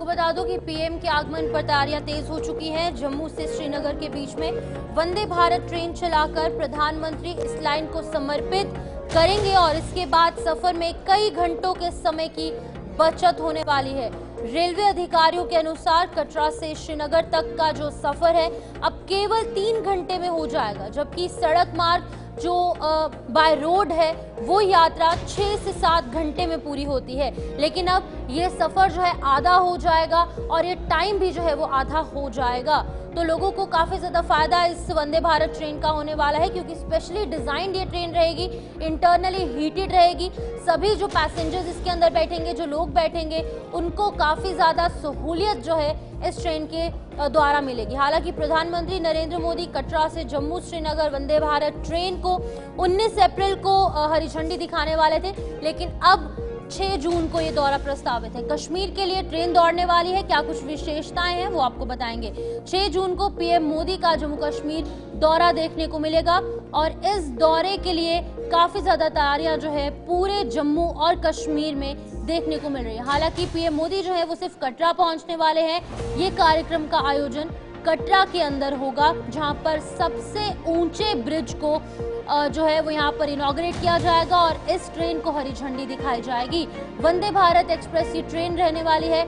A: आपको बता दूं कि पीएम के आगमन पर तैयारियां तेज हो चुकी हैं। जम्मू से श्रीनगर के बीच में वंदे भारत ट्रेन चलाकर प्रधानमंत्री इस लाइन को समर्पित करेंगे और इसके बाद सफर में कई घंटों के समय की बचत होने वाली है। रेलवे अधिकारियों के अनुसार कटरा से श्रीनगर तक का जो सफर है अब केवल 3 घंटे में हो जाएगा, जबकि सड़क मार्ग जो बाय रोड है वो यात्रा 6 से 7 घंटे में पूरी होती है। लेकिन अब ये सफर जो है आधा हो जाएगा और ये टाइम भी जो है वो आधा हो जाएगा। तो लोगों को काफी ज्यादा फायदा इस वंदे भारत ट्रेन का होने वाला है, क्योंकि स्पेशली डिजाइंड ये ट्रेन रहेगी, इंटरनली हीटेड रहेगी। सभी जो पैसेंजर्स इसके अंदर बैठेंगे, जो लोग बैठेंगे, उनको काफी ज्यादा सहूलियत जो है इस ट्रेन के द्वारा मिलेगी। हालांकि प्रधानमंत्री नरेंद्र मोदी कटरा से जम्मू श्रीनगर वंदे भारत ट्रेन को 19 अप्रैल को हरी झंडी दिखाने वाले थे, लेकिन अब 6 जून को ये दौरा प्रस्तावित है। कश्मीर के लिए ट्रेन दौड़ने वाली है, क्या कुछ विशेषताएं हैं वो आपको बताएंगे। 6 जून को पीएम मोदी का जम्मू कश्मीर दौरा देखने को मिलेगा और इस दौरे के लिए काफी ज्यादा तैयारियां जो है पूरे जम्मू और कश्मीर में देखने को मिल रही है। हालांकि पीएम मोदी जो है वो सिर्फ कटरा पहुंचने वाले हैं। ये कार्यक्रम का आयोजन कटरा के अंदर होगा, जहां पर सबसे ऊंचे ब्रिज को जो है वो यहाँ पर इनॉग्रेट किया जाएगा और इस ट्रेन को हरी झंडी दिखाई जाएगी। वंदे भारत एक्सप्रेस ये ट्रेन रहने वाली है,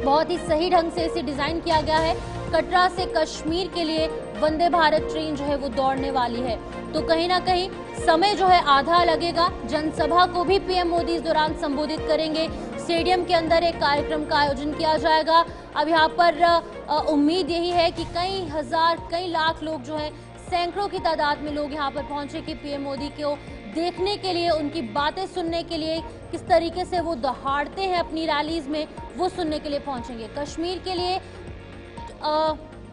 A: बहुत ही सही ढंग से इसे डिजाइन किया गया है। कटरा से कश्मीर के लिए वंदे भारत ट्रेन जो है वो दौड़ने वाली है, तो कहीं ना कहीं समय जो है आधा लगेगा। जनसभा को भी पीएम मोदी इस दौरान संबोधित करेंगे। स्टेडियम के अंदर एक कार्यक्रम का आयोजन किया जाएगा। अब यहाँ पर उम्मीद यही है कि कई हजार कई लाख लोग जो है, सैकड़ों की तादाद में लोग यहाँ पर पहुंचे कि पीएम मोदी को देखने के लिए, उनकी बातें सुनने के लिए, किस तरीके से वो दहाड़ते हैं अपनी रैलीज में, वो सुनने के लिए पहुंचेंगे। कश्मीर के लिए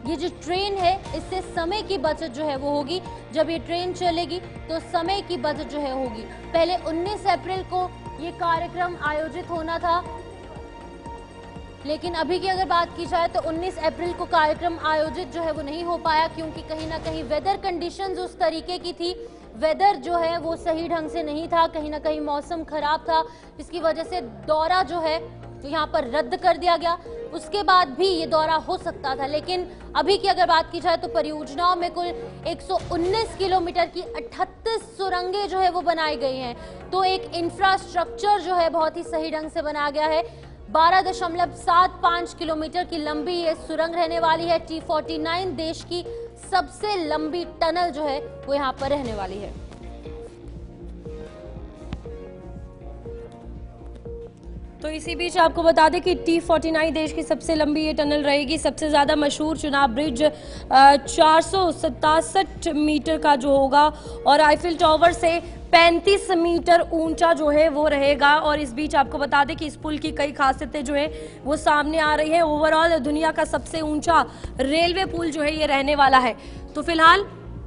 A: ये जो ट्रेन है इससे समय की बचत जो है वो होगी। जब ये ट्रेन चलेगी तो समय की बचत जो है होगी। पहले 19 अप्रैल को ये कार्यक्रम आयोजित होना था, लेकिन अभी की अगर बात की जाए तो 19 अप्रैल को कार्यक्रम आयोजित जो है वो नहीं हो पाया, क्योंकि कहीं ना कहीं वेदर कंडीशंस उस तरीके की थी, वेदर जो है वो सही ढंग से नहीं था, कहीं ना कहीं मौसम खराब था, जिसकी वजह से दौरा जो है तो यहाँ पर रद्द कर दिया गया। उसके बाद भी ये दौरा हो सकता था, लेकिन अभी की अगर बात की जाए तो परियोजनाओं में कुल 119 किलोमीटर की 38 सुरंगें जो है वो बनाई गई हैं। तो एक इंफ्रास्ट्रक्चर जो है बहुत ही सही ढंग से बनाया गया है। 12.75 किलोमीटर की लंबी ये सुरंग रहने वाली है। T49 देश की सबसे लंबी टनल जो है वो यहाँ पर रहने वाली है।
B: तो इसी बीच आपको बता दें कि T49 देश की सबसे लंबी ये टनल रहेगी। सबसे ज़्यादा मशहूर चुनाव ब्रिज 467 मीटर का जो होगा और आईफिल टावर से 35 मीटर ऊंचा जो है वो रहेगा। और इस बीच आपको बता दें कि इस पुल की कई खासियतें जो है वो सामने आ रही है। ओवरऑल दुनिया का सबसे ऊंचा रेलवे पुल जो है ये रहने वाला है। तो फिलहाल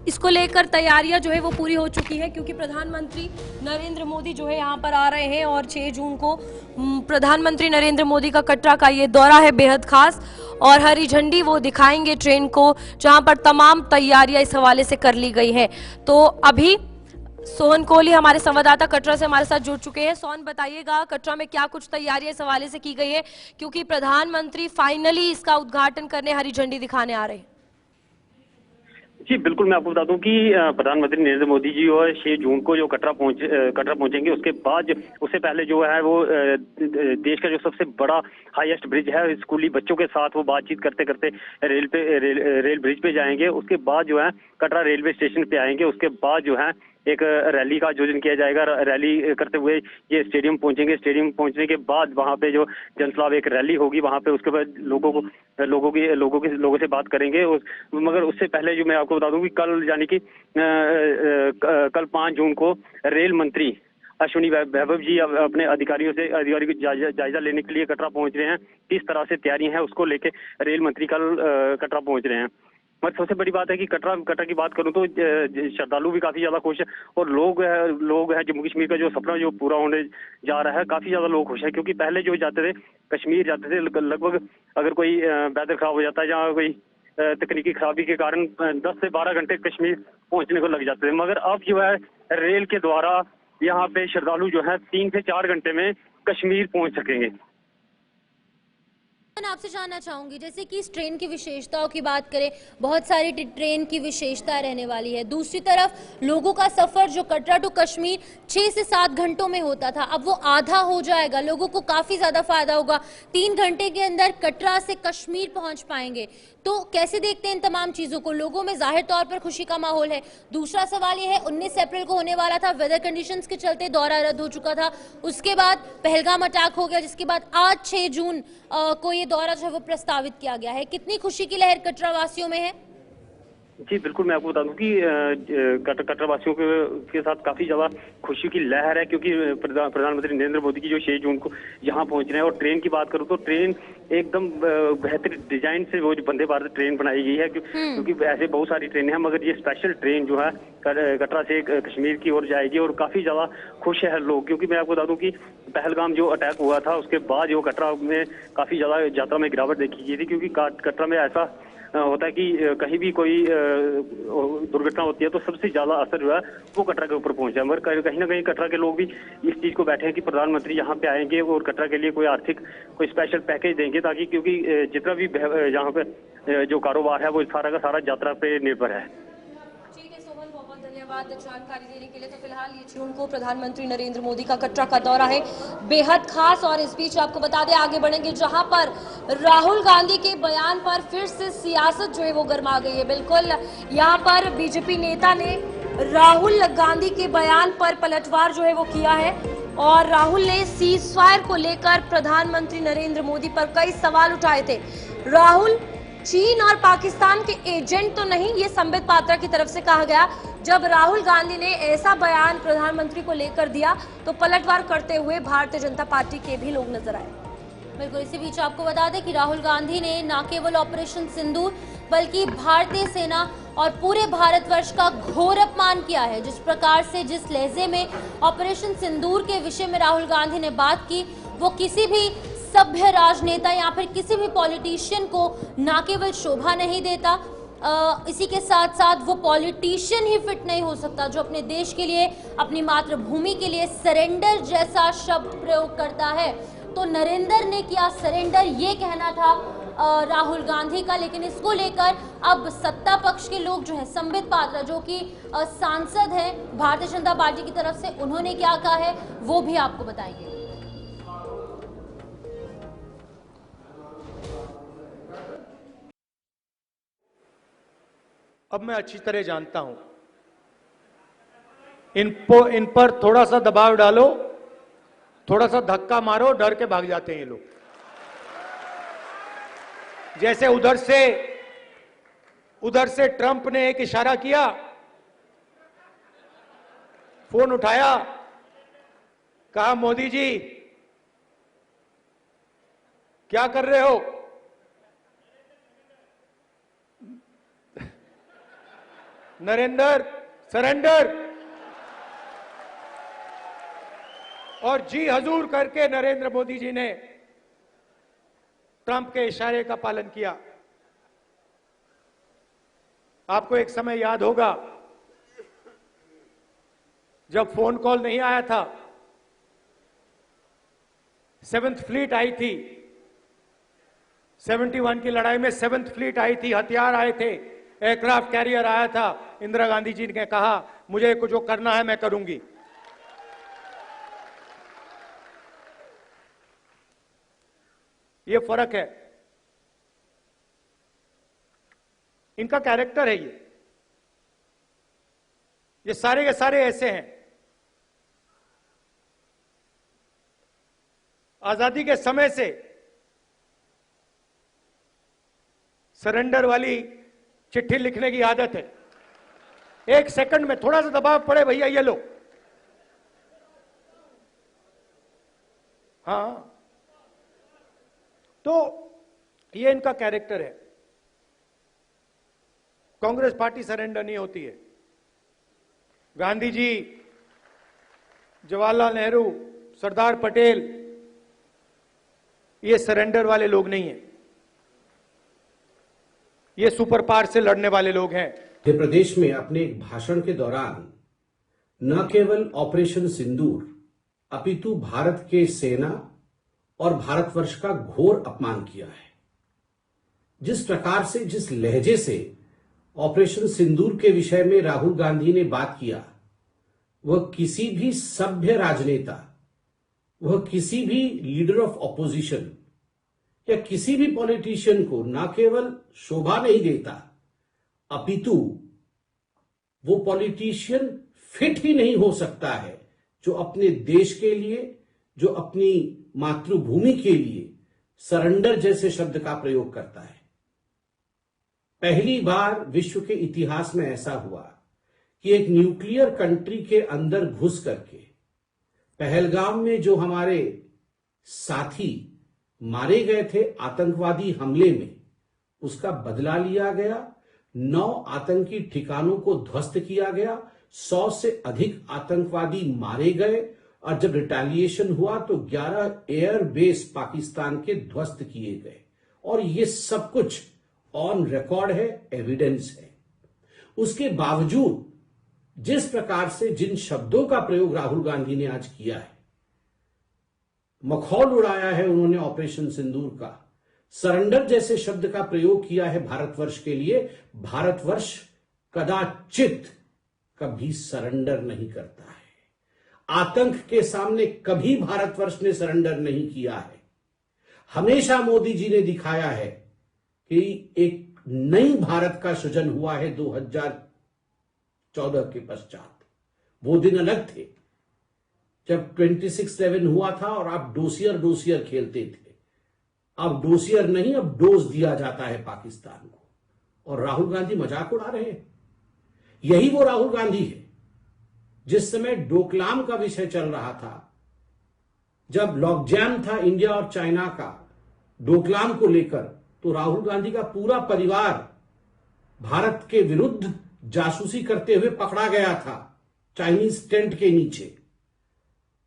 B: इसको लेकर तैयारियां जो है वो पूरी हो चुकी है, क्योंकि प्रधानमंत्री नरेंद्र मोदी जो है यहाँ पर आ रहे हैं और 6 जून को प्रधानमंत्री नरेंद्र मोदी का कटरा का ये दौरा है बेहद खास, और हरी झंडी वो दिखाएंगे ट्रेन को, जहाँ पर तमाम तैयारियां इस हवाले से कर ली गई है। तो अभी सोहन कोहली हमारे संवाददाता कटरा से हमारे साथ जुड़ चुके हैं। सोहन, बताइएगा कटरा में क्या कुछ तैयारियां इस हवाले से की गई है, क्योंकि प्रधानमंत्री फाइनली इसका उद्घाटन करने हरी झंडी दिखाने आ रहे हैं।
E: जी बिल्कुल, मैं आपको बता दूं कि प्रधानमंत्री नरेंद्र मोदी जी और 6 जून को जो कटरा पहुंचेंगे, उसके बाद उससे पहले जो है वो देश का जो सबसे बड़ा हाईएस्ट ब्रिज है, स्कूली बच्चों के साथ वो बातचीत करते करते रेल ब्रिज पे जाएंगे। उसके बाद जो है कटरा रेलवे स्टेशन पे आएंगे। उसके बाद जो है एक रैली का आयोजन किया जाएगा। रैली करते हुए ये स्टेडियम पहुंचेंगे। स्टेडियम पहुंचने के बाद वहां पे जो जनसभा एक रैली होगी, वहां पे उसके बाद लोगों से बात करेंगे। मगर उससे पहले जो मैं आपको बता दूं कि कल यानी कि कल 5 जून को रेल मंत्री अश्विनी वैभव जी अपने अधिकारियों को जायजा लेने के लिए कटरा पहुंच रहे हैं। किस तरह से तैयारी है उसको लेके रेल मंत्री कल कटरा पहुंच रहे हैं। मगर सबसे बड़ी बात है कि कटरा की बात करूं तो श्रद्धालु भी काफी ज्यादा खुश है और लोग हैं जम्मू कश्मीर का जो सपना जो पूरा होने जा रहा है, काफी ज्यादा लोग खुश है। क्योंकि पहले जो जाते थे कश्मीर जाते थे, लगभग अगर कोई वेदर खराब हो जाता है या कोई तकनीकी खराबी के कारण 10 से 12 घंटे कश्मीर पहुंचने को लग जाते थे। मगर अब जो है रेल के द्वारा यहाँ पे श्रद्धालु जो है 3 से 4 घंटे में कश्मीर पहुंच सकेंगे।
A: विज्ञापन आपसे जानना चाहूंगी, जैसे कि इस ट्रेन की विशेषताओं की बात करें, बहुत सारी ट्रेन की विशेषता रहने वाली है। दूसरी तरफ लोगों का सफर जो कटरा टू कश्मीर 6 से 7 घंटों में होता था, अब वो आधा हो जाएगा। लोगों को काफी ज्यादा फायदा होगा, 3 घंटे के अंदर कटरा से कश्मीर पहुंच पाएंगे। तो कैसे देखते हैं इन तमाम चीजों को? लोगों में जाहिर तौर पर खुशी का माहौल है। दूसरा सवाल यह है, 19 अप्रैल को होने वाला था, वेदर कंडीशंस के चलते दौरा रद्द हो चुका था। उसके बाद पहलगाम अटैक हो गया, जिसके बाद आज 6 जून को ये दौरा जो है वो प्रस्तावित किया गया है। कितनी खुशी की लहर कटरा वासियों में है?
E: जी बिल्कुल, मैं आपको बता दूं कि कटरा वासियों के साथ काफी ज्यादा खुशी की लहर है, क्योंकि प्रधानमंत्री नरेंद्र मोदी की जो 6 जून को यहाँ पहुंच रहे हैं। और ट्रेन की बात करूं तो ट्रेन एकदम बेहतरीन डिजाइन से वो जो वंदे भारत ट्रेन बनाई गई है, क्योंकि ऐसे बहुत सारी ट्रेनें हैं, मगर ये स्पेशल ट्रेन जो है कटरा से कश्मीर की ओर जाएगी। और काफी ज्यादा खुश है लोग, क्योंकि मैं आपको बता दूं कि पहलगाम जो अटैक हुआ था उसके बाद जो कटरा में काफी ज्यादा यात्रा में गिरावट देखी गई थी, क्योंकि कटरा में ऐसा होता है कि कहीं भी कोई दुर्घटना होती है तो सबसे ज्यादा असर जो है वो कटरा के ऊपर पहुंचा है। मगर कहीं ना कहीं कटरा के लोग भी इस चीज को बैठे हैं कि प्रधानमंत्री यहाँ पे आएंगे और कटरा के लिए कोई आर्थिक कोई स्पेशल पैकेज देंगे, ताकि क्योंकि जितना भी यहाँ पे जो कारोबार है वो सारा का सारा यात्रा पे निर्भर है।
B: धन्यवाद जानकारी देने के लिए। तो फिलहाल ये जून को प्रधानमंत्री नरेंद्र मोदी का कटरा का दौरा है, बेहद खास। और इस बीच आपको बता दें, आगे बढ़ेंगे जहां पर राहुल गांधी के बयान पर फिर से सियासत जो है वो गर्मा गई है। बिल्कुल, यहां पर बीजेपी नेता ने राहुल गांधी के बयान पर पलटवार जो है वो किया है और राहुल ने सीज फायर को लेकर प्रधानमंत्री नरेंद्र मोदी पर कई सवाल उठाए थे। राहुल चीन और पाकिस्तान के एजेंट तो नहीं, ये संबित पात्रा की तरफ से कहा गया। जब राहुल गांधी ने ऐसा बयान प्रधानमंत्री को लेकर दिया तो पलटवार करते हुए भारतीय जनता पार्टी के भी लोग नजर आए।
A: बिल्कुल, इसी बीच आपको बता दें कि राहुल गांधी ने न केवल ऑपरेशन सिंदूर बल्कि भारतीय सेना और पूरे भारतवर्ष का घोर अपमान किया है। जिस प्रकार से, जिस लहजे में ऑपरेशन सिंदूर के विषय में राहुल गांधी ने बात की, वो किसी भी सभ्य राजनेता या फिर किसी भी पॉलिटिशियन को ना केवल शोभा नहीं देता, इसी के साथ साथ वो पॉलिटिशियन ही फिट नहीं हो सकता जो अपने देश के लिए, अपनी मातृभूमि के लिए सरेंडर जैसा शब्द प्रयोग करता है। तो नरेंद्र ने किया सरेंडर, ये कहना था राहुल गांधी का। लेकिन इसको लेकर अब सत्ता पक्ष के लोग जो है, संबित पात्रा जो कि सांसद हैं भारतीय जनता पार्टी की तरफ से, उन्होंने क्या कहा है वो भी आपको बताएंगे।
F: अब मैं अच्छी तरह जानता हूं, इन पर थोड़ा सा दबाव डालो, थोड़ा सा धक्का मारो, डर के भाग जाते हैं ये लोग। जैसे उधर से ट्रंप ने एक इशारा किया, फोन उठाया, कहा मोदी जी क्या कर रहे हो? नरेंद्र सरेंडर, और जी हजूर करके नरेंद्र मोदी जी ने ट्रंप के इशारे का पालन किया। आपको एक समय याद होगा जब फोन कॉल नहीं आया था, 7th फ्लीट आई थी, 71 की लड़ाई में 7th फ्लीट आई थी, हथियार आए थे, एयरक्राफ्ट कैरियर आया था। इंदिरा गांधी जी ने कहा मुझे जो करना है मैं करूंगी। ये फर्क है, इनका कैरेक्टर है। ये सारे के सारे ऐसे हैं। आजादी के समय से सरेंडर वाली चिट्ठी लिखने की आदत है। 1 सेकंड में थोड़ा सा दबाव पड़े, भैया ये लो। हाँ, तो ये इनका कैरेक्टर है। कांग्रेस पार्टी सरेंडर नहीं होती है। गांधी जी, जवाहरलाल नेहरू, सरदार पटेल, ये सरेंडर वाले लोग नहीं हैं। ये सुपर पावर से लड़ने वाले लोग हैं।
G: मध्य प्रदेश में अपने एक भाषण के दौरान न केवल ऑपरेशन सिंदूर अपितु भारत के सेना और भारतवर्ष का घोर अपमान किया है। जिस प्रकार से, जिस लहजे से ऑपरेशन सिंदूर के विषय में राहुल गांधी ने बात किया, वह किसी भी सभ्य राजनेता, वह किसी भी लीडर ऑफ ऑपोजिशन या किसी भी पॉलिटिशियन को न केवल शोभा नहीं देता, अपितु वो पॉलिटिशियन फिट ही नहीं हो सकता है जो अपने देश के लिए, जो अपनी मातृभूमि के लिए सरेंडर जैसे शब्द का प्रयोग करता है। पहली बार विश्व के इतिहास में ऐसा हुआ कि एक न्यूक्लियर कंट्री के अंदर घुस करके पहलगाम में जो हमारे साथी मारे गए थे आतंकवादी हमले में, उसका बदला लिया गया। 9 आतंकी ठिकानों को ध्वस्त किया गया, 100 से अधिक आतंकवादी मारे गए और जब रिटेलिएशन हुआ तो 11 एयर बेस पाकिस्तान के ध्वस्त किए गए। और ये सब कुछ ऑन रिकॉर्ड है, एविडेंस है। उसके बावजूद जिस प्रकार से, जिन शब्दों का प्रयोग राहुल गांधी ने आज किया है, मखौल उड़ाया है उन्होंने ऑपरेशन सिंदूर का, सरेंडर जैसे शब्द का प्रयोग किया है भारतवर्ष के लिए। भारतवर्ष कदाचित कभी सरेंडर नहीं करता है। आतंक के सामने कभी भारतवर्ष ने सरेंडर नहीं किया है। हमेशा मोदी जी ने दिखाया है कि एक नई भारत का सृजन हुआ है 2014 के पश्चात। वो दिन अलग थे जब 26/7 हुआ था और आप डोसियर खेलते थे। अब डोसियर नहीं, अब डोज दिया जाता है पाकिस्तान को, और राहुल गांधी मजाक उड़ा रहे हैं। यही वो राहुल गांधी है जिस समय डोकलाम का विषय चल रहा था, जब लॉकजाम था इंडिया और चाइना का डोकलाम को लेकर, तो राहुल गांधी का पूरा परिवार भारत के विरुद्ध जासूसी करते हुए पकड़ा गया था चाइनीज टेंट के नीचे।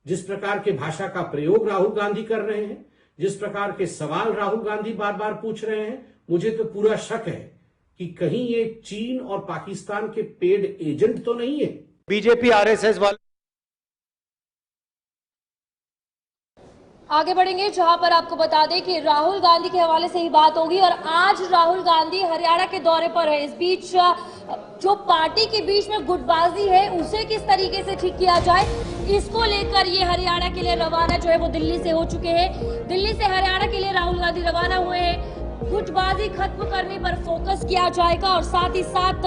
G: जिस प्रकार के भाषा का प्रयोग राहुल गांधी कर रहे हैं, जिस प्रकार के सवाल राहुल गांधी बार बार पूछ रहे हैं, मुझे तो पूरा शक है कि कहीं ये चीन और पाकिस्तान के पेड एजेंट तो नहीं है।
F: बीजेपी आरएसएस वाले
B: आगे बढ़ेंगे, जहां पर आपको बता दें कि राहुल गांधी के हवाले से ही बात होगी। और आज राहुल गांधी हरियाणा के दौरे पर है। इस बीच जो पार्टी के बीच में गुटबाजी है उसे किस तरीके से ठीक किया जाए, इसको लेकर ये हरियाणा के लिए रवाना जो है वो दिल्ली से हो चुके हैं। दिल्ली से हरियाणा के लिए राहुल गांधी रवाना हुए हैं। गुटबाजी खत्म करने पर फोकस किया जाएगा और साथ ही साथ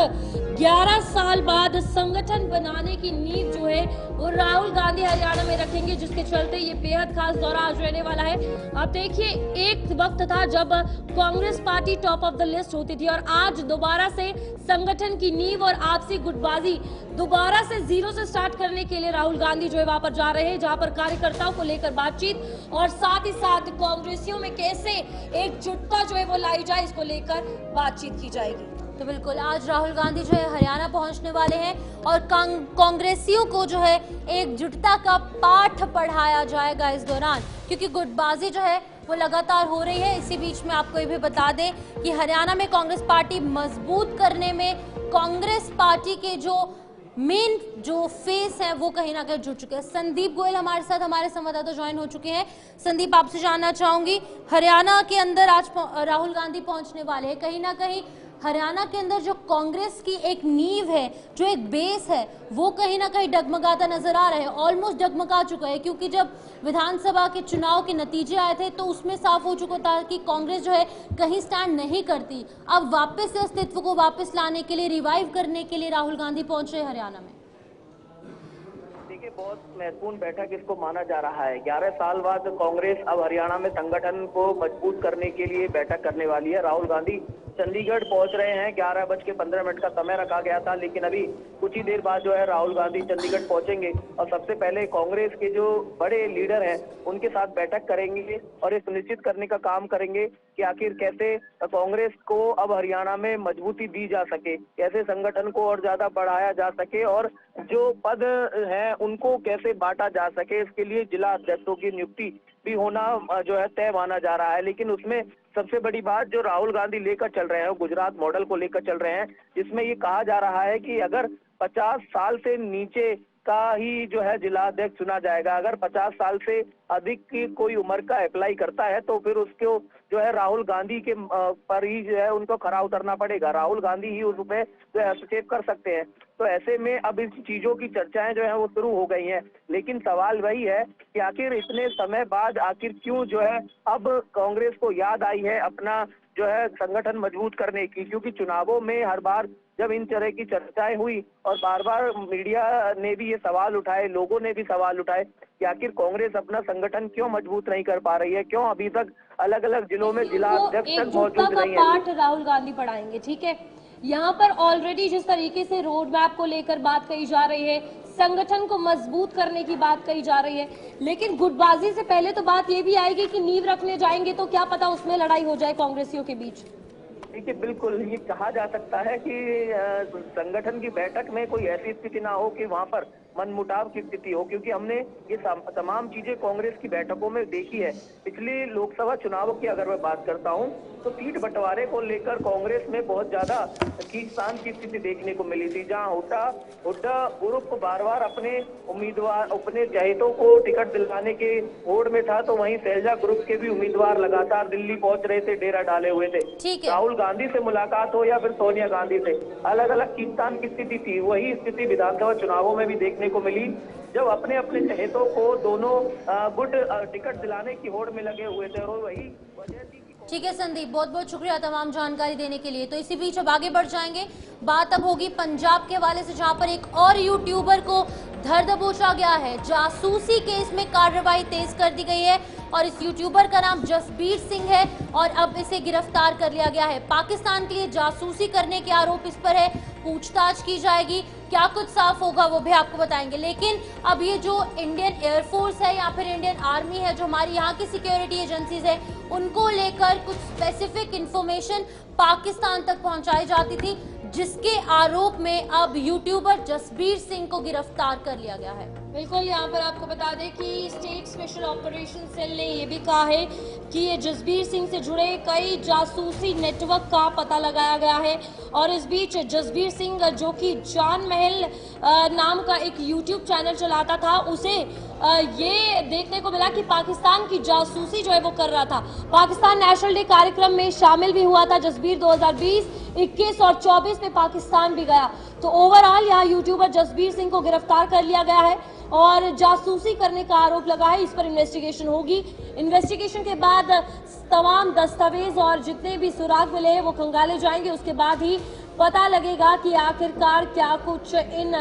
B: 11 साल बाद संगठन बनाने की नींव जो है वो राहुल गांधी हरियाणा में रखेंगे, जिसके चलते ये बेहद खास दौरा आज रहने वाला है। आप देखिए, एक वक्त था जब Congress party top of the list होती थी और आज दोबारा से संगठन की नींव और आपसी गुटबाजी दोबारा से जीरो से स्टार्ट करने के लिए राहुल गांधी जो है वहां पर जा रहे हैं, जहां पर कार्यकर्ताओं को लेकर बातचीत और साथ ही साथ कांग्रेसियों में कैसे एकजुटता जो है वो लाई जाए, इसको लेकर बातचीत की जाएगी।
A: तो बिल्कुल आज राहुल गांधी जो है हरियाणा पहुंचने वाले हैं और कांग्रेसियों को जो है एकजुटता का पाठ पढ़ाया जाएगा इस दौरान, क्योंकि गुटबाजी जो है वो लगातार हो रही है। इसी बीच में आपको ये भी बता दें कि हरियाणा में कांग्रेस पार्टी मजबूत करने में कांग्रेस पार्टी के जो मेन जो फेस है वो कहीं ना कहीं जुड़ चुके हैं। संदीप गोयल हमारे साथ, हमारे संवाददाता ज्वाइन हो चुके हैं। संदीप, आपसे जानना चाहूंगी, हरियाणा के अंदर आज राहुल गांधी पहुंचने वाले हैं, कहीं ना कहीं हरियाणा के अंदर जो कांग्रेस की एक नींव है, जो एक बेस है, वो कहीं ना कहीं डगमगाता नजर आ रहा है, ऑलमोस्ट डगमगा चुका है। क्योंकि जब विधानसभा के चुनाव के नतीजे आए थे तो उसमें साफ हो चुका था कि कांग्रेस जो है कहीं स्टैंड नहीं करती। अब वापस से अस्तित्व को वापस लाने के लिए, रिवाइव करने के लिए राहुल गांधी पहुंच रहे हरियाणा में।
H: देखिए, बहुत महत्वपूर्ण बैठक इसको माना जा रहा है। 11 साल बाद कांग्रेस अब हरियाणा में संगठन को मजबूत करने के लिए बैठक करने वाली है। राहुल गांधी चंडीगढ़ पहुंच रहे हैं। 11:15 का समय रखा गया था, लेकिन अभी कुछ ही देर बाद जो है राहुल गांधी चंडीगढ़ पहुंचेंगे और सबसे पहले कांग्रेस के जो बड़े लीडर हैं उनके साथ बैठक करेंगे और ये सुनिश्चित करने का काम करेंगे कि आखिर कैसे कांग्रेस को अब हरियाणा में मजबूती दी जा सके, कैसे संगठन को और ज्यादा बढ़ाया जा सके और जो पद हैं उनको कैसे बांटा जा सके। इसके लिए जिला अध्यक्षों की नियुक्ति भी होना जो है तय माना जा रहा है। लेकिन उसमें सबसे बड़ी बात जो राहुल गांधी लेकर चल रहे हैं वो गुजरात मॉडल को लेकर चल रहे हैं, जिसमें ये कहा जा रहा है कि अगर 50 साल से नीचे का ही जो है जिला अध्यक्ष चुना जाएगा। अगर 50 साल से अधिक की कोई उम्र का अप्लाई करता है तो फिर उसको जो है राहुल गांधी के पर ही जो है उनको खरा उतरना पड़ेगा। राहुल गांधी ही उस पे जो है हस्तक्षेप कर सकते हैं। तो ऐसे में अब इस चीजों की चर्चाएं जो है वो शुरू हो गई हैं। लेकिन सवाल वही है कि आखिर इतने समय बाद आखिर क्यों जो है अब कांग्रेस को याद आई है अपना जो है संगठन मजबूत करने की, क्योंकि चुनावों में हर बार जब इन तरह की चर्चाएं हुई और बार बार मीडिया ने भी ये सवाल उठाए, लोगों ने भी सवाल उठाए कि आखिर कांग्रेस अपना संगठन क्यों मजबूत नहीं कर पा रही है, क्यों अभी तक अलग अलग जिलों में जिला अध्यक्ष तक मौजूद नहीं है।
B: पाठ राहुल गांधी पढ़ाएंगे, ठीक है। यहाँ पर ऑलरेडी जिस तरीके से रोड मैप को लेकर बात कही जा रही है, संगठन को मजबूत करने की बात कही जा रही है, लेकिन गुटबाजी से पहले तो बात ये भी आएगी कि नींव रखने जाएंगे तो क्या पता उसमें लड़ाई हो जाए कांग्रेसियों के बीच।
H: देखिए, बिल्कुल ये कहा जा सकता है कि संगठन की बैठक में कोई ऐसी स्थिति ना हो कि वहां पर मनमुटाव की स्थिति हो, क्योंकि हमने ये तमाम चीजें कांग्रेस की बैठकों में देखी है। पिछले लोकसभा चुनावों की अगर मैं बात करता हूं तो सीट बंटवारे को लेकर कांग्रेस में बहुत ज्यादा खींचतान की स्थिति देखने को मिली थी, जहां हुड्डा ग्रुप बार बार अपने उम्मीदवार अपने चहेतों को टिकट दिलवाने के होड़ में था, तो वहीं शैलजा ग्रुप के भी उम्मीदवार लगातार दिल्ली पहुंच रहे थे, डेरा डाले हुए थे। राहुल गांधी से मुलाकात हो या फिर सोनिया गांधी से, अलग अलग खींचतान की स्थिति थी। वही स्थिति विधानसभा चुनावों में भी देखने को मिली, जब अपने अपने चहेतों को दोनों गुट टिकट दिलाने की होड़ में लगे हुए थे, और वही वजह थी।
A: ठीक है संदीप, बहुत बहुत शुक्रिया तमाम जानकारी देने के लिए। तो इसी बीच अब आगे बढ़ जाएंगे, बात अब होगी पंजाब के हवाले से, जहां पर एक और यूट्यूबर को धर दबोचा गया है। जासूसी केस में कार्रवाई तेज कर दी गई है और इस यूट्यूबर का नाम जसबीर सिंह है और अब इसे गिरफ्तार कर लिया गया है। पाकिस्तान के लिए जासूसी करने के आरोप इस पर है, पूछताछ की जाएगी, क्या कुछ साफ होगा वो भी आपको बताएंगे। लेकिन अब ये जो इंडियन एयरफोर्स है या फिर इंडियन आर्मी है, जो हमारी यहाँ की सिक्योरिटी एजेंसीज है, उनको लेकर कुछ स्पेसिफिक इंफॉर्मेशन पाकिस्तान तक पहुंचाई जाती थी, जिसके आरोप में अब यूट्यूबर जसबीर सिंह को गिरफ्तार कर लिया गया है।
B: बिल्कुल, यहाँ पर आपको बता दें कि स्टेट स्पेशल ऑपरेशन सेल ने ये भी कहा है कि ये जसबीर सिंह से जुड़े कई जासूसी नेटवर्क का पता लगाया गया है। और इस बीच जसबीर सिंह, जो कि जान महल नाम का एक यूट्यूब चैनल चलाता था, उसे ये देखने को मिला कि पाकिस्तान की जासूसी जो है वो कर रहा था। पाकिस्तान नेशनल डे कार्यक्रम में शामिल भी हुआ था जसबीर। 2020, 21 और 24 में पाकिस्तान भी गया। तो ओवरऑल यहाँ यूट्यूबर जसबीर सिंह को गिरफ्तार कर लिया गया है और जासूसी करने का आरोप लगा है। इस पर इन्वेस्टिगेशन होगी। इन्वेस्टिगेशन के बाद तमाम दस्तावेज और जितने भी सुराग मिले हैं वो खंगाले जाएंगे। उसके बाद ही पता लगेगा कि आखिरकार क्या कुछ इन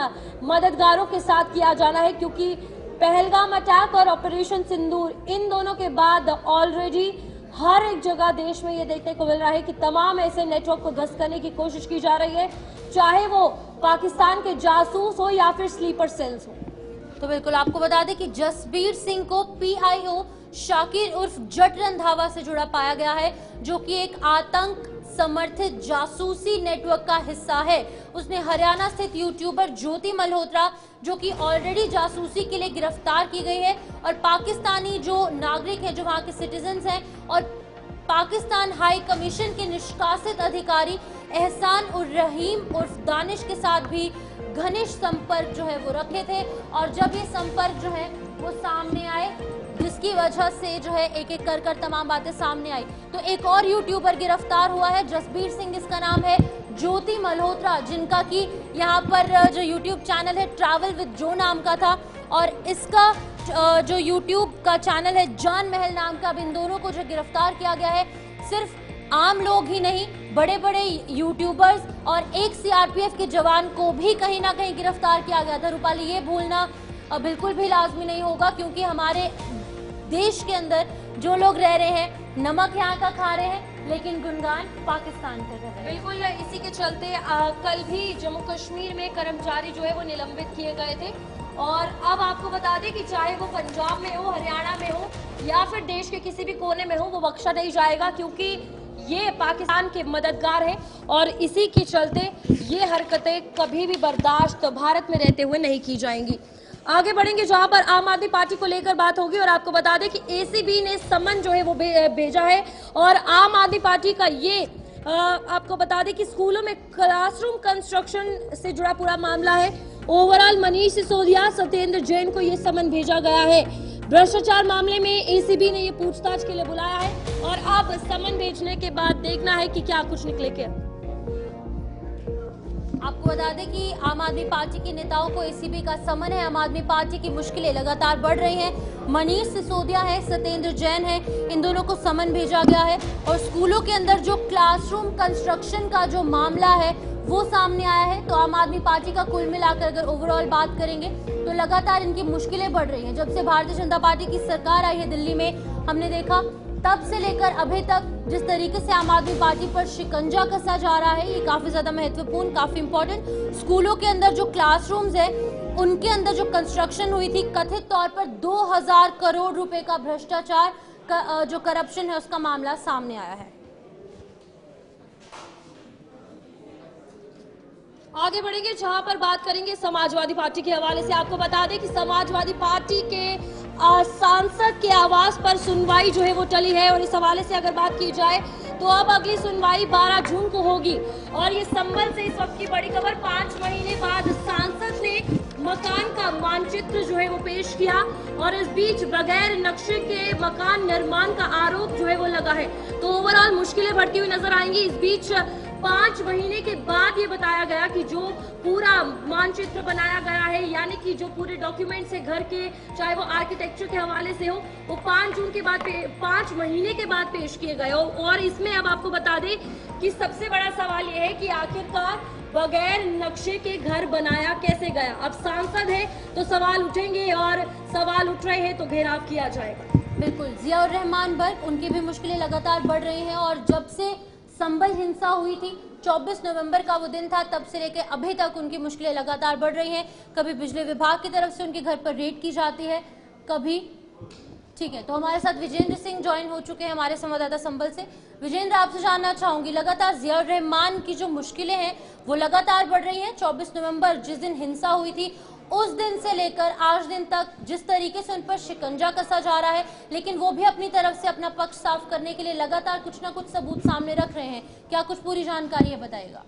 B: मददगारों के साथ किया जाना है, क्योंकि पहलगाम अटैक और ऑपरेशन सिंदूर, इन दोनों के बाद ऑलरेडी हर एक जगह देश में ये देखने को मिल रहा है कि तमाम ऐसे नेटवर्क को ध्वस्त करने की कोशिश की जा रही है, चाहे वो पाकिस्तान के जासूस हो या फिर स्लीपर सेल्स हो।
A: तो बिल्कुल आपको बता दें कि जसबीर सिंह को PIO शाकिर उर्फ जट रंधावा से जुड़ा पाया गया है, जो कि एक आतंक समर्थित जासूसी नेटवर्क का हिस्सा है। उसने हरियाणा स्थित यूट्यूबर ज्योति मल्होत्रा, जो कि ऑलरेडी जासूसी के लिए गिरफ्तार की गई है, और पाकिस्तानी जो नागरिक हैं, जो वहाँ के सिटीजन्स हैं, और पाकिस्तान हाई कमीशन के निष्कासित अधिकारी एहसान उर रहीम उर्फ दानिश के साथ भी घनिष्ठ संपर्क जो है वो रखे थे। और जब ये संपर्क जो है वो सामने आए, जिसकी वजह से जो है एक एक कर तमाम बातें सामने आई, तो एक और यूट्यूबर गिरफ्तार हुआ है, जसबीर सिंह इसका नाम है, ज्योति मल्होत्रा, जिनका कि यहाँ पर जो यूट्यूब चैनल है ट्रैवल विद जो नाम का था, और इसका जो यूट्यूब का चैनल है जान महल नाम का। अब इन दोनों को जो गिरफ्तार किया गया है, सिर्फ आम लोग ही नहीं, बड़े बड़े यूट्यूबर्स और एक CRPF के जवान को भी कहीं ना कहीं गिरफ्तार किया गया था। रूपाली, ये भूलना बिल्कुल भी लाजमी नहीं होगा, क्योंकि हमारे देश के अंदर जो लोग रह रहे हैं, नमक यहाँ का खा रहे हैं, लेकिन गुणगान पाकिस्तान का कर रहे हैं।
B: बिल्कुल, इसी के चलते कल भी जम्मू कश्मीर में कर्मचारी जो है वो निलंबित किए गए थे। और अब आपको बता दें कि चाहे वो पंजाब में हो, हरियाणा में हो या फिर देश के किसी भी कोने में हो, वो बख्शा नहीं जाएगा, क्योंकि ये पाकिस्तान के मददगार हैं और इसी के चलते ये हरकतें कभी भी बर्दाश्त भारत में रहते हुए नहीं की जाएंगी। आगे बढ़ेंगे, जहां पर आम आदमी पार्टी को लेकर बात होगी, और आपको बता दें कि ACB ने समन जो है वो भेजा है। और आम आदमी पार्टी का ये आपको बता दें कि स्कूलों में क्लासरूम कंस्ट्रक्शन से जुड़ा पूरा मामला है, ओवरऑल मनीष सिसोदिया, सत्येंद्र जैन को ये समन भेजा गया है। भ्रष्टाचार मामले में एसीबी ने ये पूछताछ के लिए बुलाया है और अब समन भेजने के बाद देखना है कि क्या कुछ निकले क्या।
A: आपको बता दें कि आम आदमी पार्टी के नेताओं को एसीबी का समन है। आम आदमी पार्टी की मुश्किलें लगातार बढ़ रही हैं। मनीष सिसोदिया है, सत्येंद्र जैन है, इन दोनों को समन भेजा गया है और स्कूलों के अंदर जो क्लासरूम कंस्ट्रक्शन का जो मामला है वो सामने आया है। तो आम आदमी पार्टी का कुल मिलाकर अगर ओवरऑल बात करेंगे तो लगातार इनकी मुश्किलें बढ़ रही हैं। जब से भारतीय जनता पार्टी की सरकार आई है दिल्ली में, हमने देखा तब से लेकर अभी तक जिस तरीके से आम आदमी पार्टी पर शिकंजा कसा जा रहा है, ये काफी ज्यादा महत्वपूर्ण, काफी इंपॉर्टेंट। स्कूलों के अंदर जो क्लासरूम्स है उनके अंदर जो कंस्ट्रक्शन हुई थी, कथित तौर पर 2000 करोड़ रुपए का भ्रष्टाचार का जो करप्शन है उसका मामला सामने आया है।
B: आगे बढ़ेंगे जहां पर बात करेंगे समाजवादी पार्टी के हवाले से। आपको बता दें कि समाजवादी पार्टी के सांसद के आवास पर सुनवाई जो है वो टली है और इस हवाले से अगर बात की जाए तो अब अगली सुनवाई 12 जून को होगी। और ये संबल से इस वक्त की बड़ी खबर, 5 महीने बाद सांसद ने मकान का मानचित्र जो है वो पेश किया और इस बीच बगैर नक्शे के मकान निर्माण का आरोप जो है वो लगा है। तो ओवरऑल मुश्किलें बढ़ती हुई नजर आएंगी। इस बीच 5 महीने के बाद ये बताया गया कि जो पूरा मानचित्र बनाया गया है, यानी कि जो पूरे डॉक्यूमेंट्स है घर के, चाहे वो आर्किटेक्चर के हवाले से हो, वो 5 जून के बाद 5 महीने के बाद पेश किए गए। और इसमें अब आपको बता दें कि सबसे बड़ा सवाल ये है कि आखिरकार बगैर नक्शे के घर बनाया कैसे गया। अब सांसद है तो सवाल उठेंगे और सवाल उठ रहे हैं तो घेराव किया जाएगा।
A: बिल्कुल, जियाउर रहमान बर्ग, उनकी भी मुश्किलें लगातार बढ़ रही हैं और जब से संबल हिंसा हुई थी, 24 नवंबर का वो दिन था, तब से लेकर अभी तक उनकी मुश्किलें लगातार बढ़ रही हैं। कभी बिजली विभाग की तरफ से उनके घर पर रेड की जाती है, कभी। ठीक है, तो हमारे साथ विजेंद्र सिंह ज्वाइन हो चुके हैं, हमारे संवाददाता संबल से। विजेंद्र, आपसे जानना चाहूंगी, लगातार जियाउर रहमान की जो मुश्किलें हैं वो लगातार बढ़ रही हैं। 24 नवंबर जिस दिन हिंसा हुई थी उस दिन से लेकर आज दिन तक जिस तरीके से उन पर शिकंजा कसा जा रहा है, लेकिन वो भी अपनी तरफ से अपना पक्ष साफ करने के लिए लगातार कुछ ना कुछ सबूत सामने रख रहे हैं। क्या कुछ पूरी जानकारी है, बताइएगा।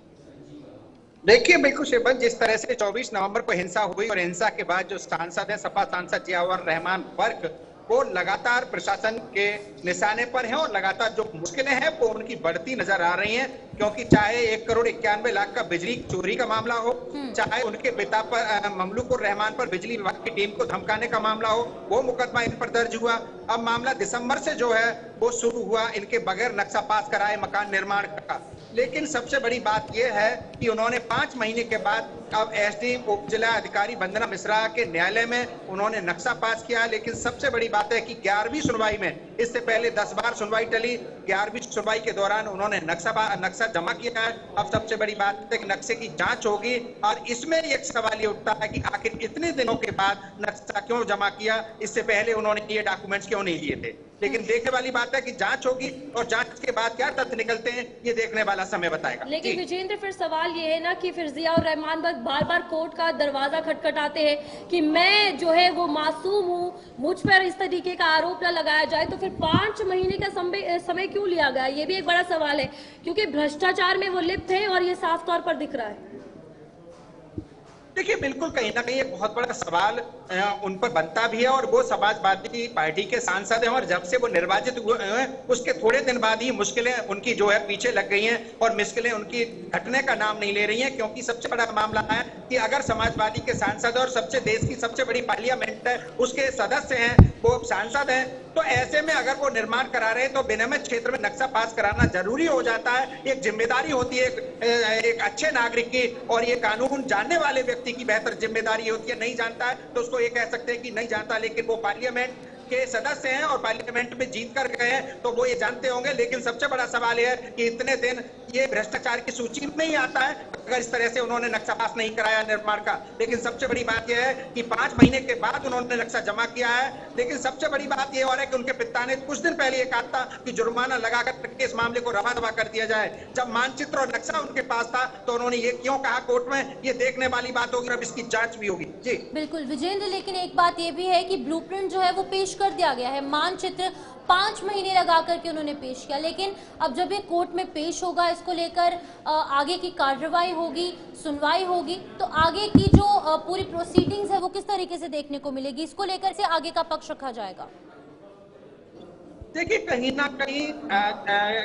I: देखिए, बिल्कुल शिवम, जिस तरह से 24 नवंबर को हिंसा हुई और हिंसा के बाद जो सांसद है, सपा सांसद जियाउर रहमान बर्ग, वो लगातार प्रशासन के निशाने पर हैं और लगातार जो मुश्किलें हैं वो उनकी बढ़ती नजर आ रही हैं। क्योंकि चाहे 1,91,00,000 का बिजली चोरी का मामला हो, चाहे उनके पिता पर ममलूकुर रहमान पर बिजली विभाग की टीम को धमकाने का मामला हो, वो मुकदमा इन पर दर्ज हुआ। अब मामला दिसंबर से जो है वो शुरू हुआ इनके बगैर नक्शा पास कराए मकान निर्माण का। लेकिन सबसे बड़ी बात यह है कि उन्होंने 5 महीने के बाद अब एसडीएम उप जिला अधिकारी वंदना मिश्रा के न्यायालय में उन्होंने नक्शा पास किया। लेकिन सबसे बड़ी बात है कि 11वीं सुनवाई में, इससे पहले 10 बार सुनवाई टली, 11वीं सुनवाई के दौरान उन्होंने नक्शा जमा किया है। अब सबसे बड़ी बात है कि नक्शे की जांच होगी और इसमें एक सवाल ये उठता है कि आखिर इतने दिनों के बाद नक्शा क्यों जमा किया, इससे पहले उन्होंने ये डॉक्यूमेंट्स क्यों नहीं लिए थे। लेकिन देखने वाली बात है कि जांच होगी और जांच के बाद क्या तथ्य निकलते हैं ये देखने वाला समय बताएगा।
B: लेकिन विजेंद्र, फिर सवाल ये है ना कि फिर जियाउर रहमान बर्ग बार बार कोर्ट का दरवाजा खटखटाते हैं कि मैं जो है वो मासूम हूँ, मुझ पर इस तरीके का आरोप न लगाया जाए। तो फिर 5 महीने का समय क्यों लिया गया, ये भी एक बड़ा सवाल है, क्योंकि भ्रष्टाचार में वो लिप्त है और ये साफ तौर पर दिख रहा है।
I: देखिए, बिल्कुल कहीं ना कहीं एक बहुत बड़ा सवाल उन पर बनता भी है और वो समाजवादी पार्टी के सांसद हैं और जब से वो निर्वाचित हुए हैं उसके थोड़े दिन बाद ही मुश्किलें उनकी जो है पीछे लग गई हैं और मुश्किलें उनकी घटने का नाम नहीं ले रही हैं। क्योंकि सबसे बड़ा मामला है कि अगर समाजवादी के सांसद और देश की सबसे बड़ी पार्लियामेंट है उसके सदस्य हैं, वो सांसद हैं, तो ऐसे में अगर वो निर्माण करा रहे हैं तो विनियमित क्षेत्र में नक्शा पास कराना जरूरी हो जाता है। एक जिम्मेदारी होती है एक अच्छे नागरिक की और ये कानून जानने वाले व्यक्ति की बेहतर जिम्मेदारी होती है। नहीं जानता है तो उसको ये कह सकते हैं कि नहीं जानता, लेकिन वो पार्लियामेंट के सदस्य हैं और पार्लियामेंट में जीत कर गए हैं तो वो ये जानते होंगे। लेकिन सबसे बड़ा सवाल यह है कि इतने दिन ये भ्रष्टाचार की सूची में ही आता है अगर इस तरह से उन्होंने नक्शा पास नहीं कराया निर्माण का। लेकिन सबसे बड़ी बात यह है कि 5 महीने के बाद उन्होंने नक्शा जमा किया है। लेकिन सबसे बड़ी बात यह और है कि उनके पिता ने कुछ दिन पहले ये कहा था कि जुर्माना लगाकर इस मामले को रफा दफा कर दिया जाए। जब मानचित्र और नक्शा उनके पास था तो उन्होंने ये क्यों कहा कोर्ट में, ये देखने वाली बात होगी, अब इसकी जांच भी होगी। जी
A: बिल्कुल विजेंद्र, लेकिन एक बात ये भी है कि ब्लूप्रिंट जो है वो पेश कर दिया गया है, मानचित्र 5 महीने लगा करके उन्होंने पेश किया, लेकिन अब जब ये कोर्ट में पेश होगा, इसको लेकर आगे की कार्रवाई होगी, सुनवाई होगी, तो आगे की जो पूरी प्रोसीडिंग्स है वो किस तरीके से देखने को मिलेगी, इसको लेकर से आगे का पक्ष रखा जाएगा।
I: देखिए, कहीं ना कहीं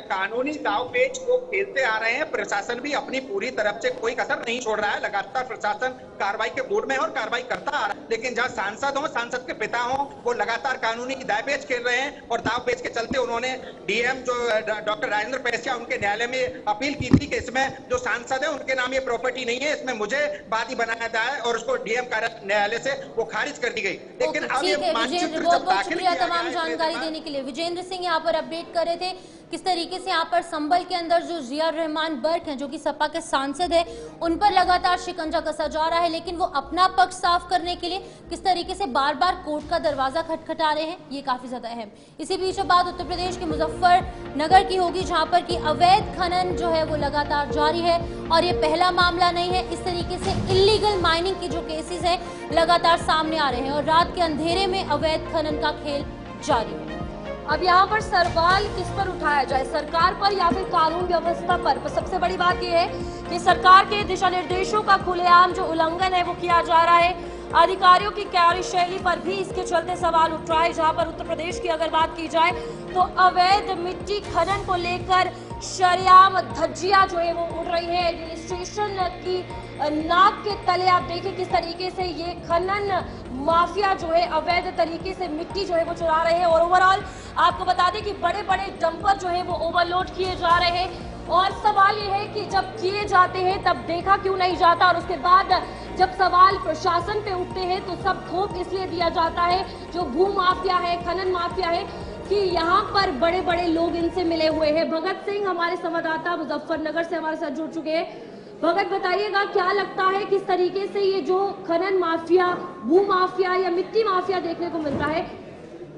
I: कानूनी दाव पेच को खेलते आ रहे हैं। प्रशासन भी अपनी पूरी तरफ से कोई कसर नहीं छोड़ रहा है। लगातार प्रशासन कार्रवाई के मूड में है और कार्रवाई करता आ रहा है, लेकिन जहां सांसद हो, सांसद के पिता हो, वो लगातार कानूनी दाव पेच खेल रहे हैं। और दाव पेच के चलते उन्होंने डीएम जो डॉक्टर राजेंद्र पैसिया, उनके न्यायालय में अपील की थी कि इसमें जो सांसद है उनके नाम ये प्रॉपर्टी नहीं है, इसमें मुझे वादी बनाया जाए, और उसको डीएम न्यायालय से वो खारिज कर दी गई। लेकिन अब ये मानचित्र जब दाखिल किया गया,
A: तमाम जानकारी देने के लिए विजेंद्र सिंह यहाँ पर अपडेट कर रहे थे किस तरीके से यहाँ पर संभल के अंदर जो जिया रहमान बर्क हैं, जो कि सपा के सांसद हैं, उन पर लगातार शिकंजा कसा जा रहा है, लेकिन वो अपना पक्ष साफ करने के लिए किस तरीके से बार बार कोर्ट का दरवाजा खटखटा रहे हैं, ये काफी ज्यादा अहम। इसी बीच बात उत्तर प्रदेश के मुजफ्फरनगर की होगी, जहां पर की अवैध खनन जो है वो लगातार जारी है, और ये पहला मामला नहीं है। इस तरीके से इलीगल माइनिंग के जो केसेस हैं लगातार सामने आ रहे हैं, और रात के अंधेरे में अवैध खनन का खेल जारी है।
B: अब यहाँ पर सवाल किस पर उठाया जाए, सरकार पर या फिर कानून व्यवस्था पर सबसे बड़ी बात यह है कि सरकार के दिशा निर्देशों का खुलेआम जो उल्लंघन है वो किया जा रहा है। अधिकारियों की कार्यशैली पर भी इसके चलते सवाल उठ रहा है। जहां पर उत्तर प्रदेश की अगर बात की जाए तो अवैध मिट्टी खनन को लेकर शरेआम धज्जियां जो है वो उड़ रही है। एडमिनिस्ट्रेशन की नाक के तले आप देखिए किस तरीके से ये खनन माफिया जो है अवैध तरीके से मिट्टी जो है वो चुरा रहे हैं। और ओवरऑल आपको बता दें कि बड़े बड़े डंपर जो है वो ओवरलोड किए जा रहे हैं। और सवाल ये है कि जब किए जाते हैं तब देखा क्यों नहीं जाता, और उसके बाद जब सवाल प्रशासन पे उठते हैं तो सब थोप इसलिए दिया जाता है जो भू माफिया है, खनन माफिया है, कि यहाँ पर बड़े बड़े लोग इनसे मिले हुए हैं। भगत सिंह हमारे संवाददाता मुजफ्फरनगर से हमारे साथ जुड़ चुके हैं। भगत, बताइएगा क्या लगता है किस तरीके से ये जो खनन माफिया, भू माफिया या मिट्टी माफिया देखने को मिलता है,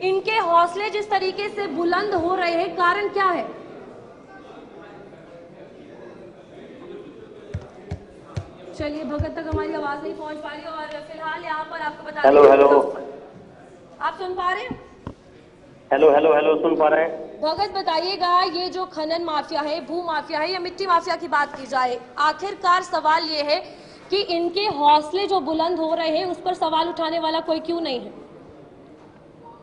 B: इनके हौसले जिस तरीके से बुलंद हो रहे हैं, कारण क्या है? चलिए, भगत तक हमारी आवाज नहीं पहुंच पा रही, और फिलहाल यहाँ पर आपको बता
H: हेलो
B: आप सुन पा रहे हैं?
H: हेलो सुन पा रहे हैं।
B: भगत, बताइएगा ये जो खनन माफिया है, भू माफिया है या मिट्टी माफिया की बात की जाए, आखिरकार सवाल ये है कि इनके हौसले जो बुलंद हो रहे हैं उस पर सवाल उठाने वाला कोई क्यों नहीं है?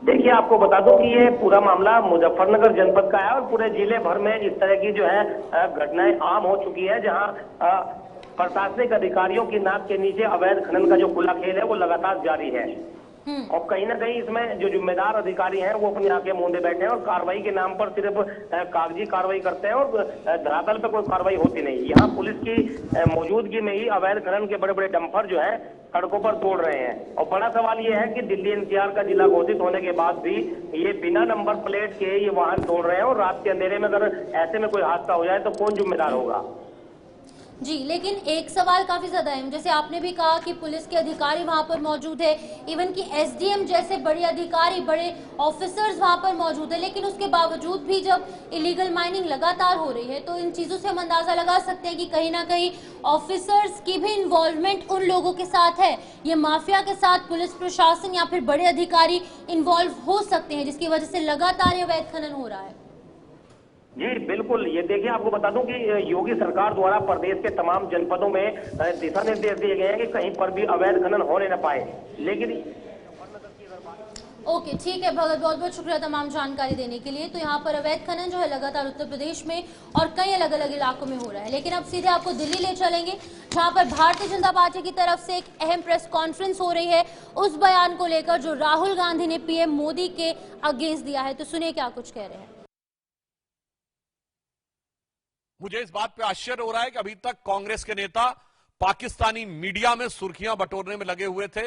H: देखिए, आपको बता दूं कि ये पूरा मामला मुजफ्फरनगर जनपद का है, और पूरे जिले भर में इस तरह की जो है घटनाएं आम हो चुकी है, जहां प्रशासनिक अधिकारियों की नाक के नीचे अवैध खनन का जो खुला खेल है वो लगातार जारी है। और कहीं ना कहीं इसमें जो जिम्मेदार अधिकारी हैं वो अपनी आंखें मूंदे बैठे हैं, और कार्रवाई के नाम पर सिर्फ कागजी कार्रवाई करते हैं, और धरातल पे कोई कार्रवाई होती नहीं। यहाँ पुलिस की मौजूदगी में ही अवैध खनन के बड़े बड़े डंपर जो है सड़कों पर दौड़ रहे हैं। और बड़ा सवाल ये है कि दिल्ली एनसीआर का जिला घोषित होने के बाद भी ये बिना नंबर प्लेट के ये वाहन दौड़ रहे हैं, और रात के अंधेरे में अगर ऐसे में कोई हादसा हो जाए तो कौन जिम्मेदार होगा?
A: जी, लेकिन एक सवाल काफी ज्यादा है, जैसे आपने भी कहा कि पुलिस के अधिकारी वहां पर मौजूद है, इवन कि एसडीएम जैसे बड़े अधिकारी, बड़े ऑफिसर्स वहां पर मौजूद है, लेकिन उसके बावजूद भी जब इलीगल माइनिंग लगातार हो रही है तो इन चीजों से हम अंदाजा लगा सकते हैं कि कहीं ना कहीं ऑफिसर्स की भी इन्वॉल्वमेंट उन लोगों के साथ है। ये माफिया के साथ पुलिस प्रशासन या फिर बड़े अधिकारी इन्वॉल्व हो सकते हैं, जिसकी वजह से लगातार ये अवैध खनन हो रहा है।
H: जी बिल्कुल, ये देखिए, आपको बता दूं कि योगी सरकार द्वारा प्रदेश के तमाम जनपदों में दिशा निर्देश दिए गए हैं कि कहीं पर भी अवैध खनन होने न पाए, लेकिन
A: ओके, ठीक है भगत, बहुत बहुत शुक्रिया तमाम जानकारी देने के लिए। तो यहाँ पर अवैध खनन जो है लगातार उत्तर प्रदेश में और कई अलग अलग इलाकों में हो रहा है, लेकिन अब सीधे आपको दिल्ली ले चलेंगे, जहाँ पर भारतीय जनता पार्टी की तरफ से एक अहम प्रेस कॉन्फ्रेंस हो रही है उस बयान को लेकर जो राहुल गांधी ने पीएम मोदी के अगेंस्ट दिया है। तो सुनिए क्या कुछ कह रहे हैं।
J: मुझे इस बात पे आश्चर्य हो रहा है कि अभी तक कांग्रेस के नेता पाकिस्तानी मीडिया में सुर्खियां बटोरने में लगे हुए थे,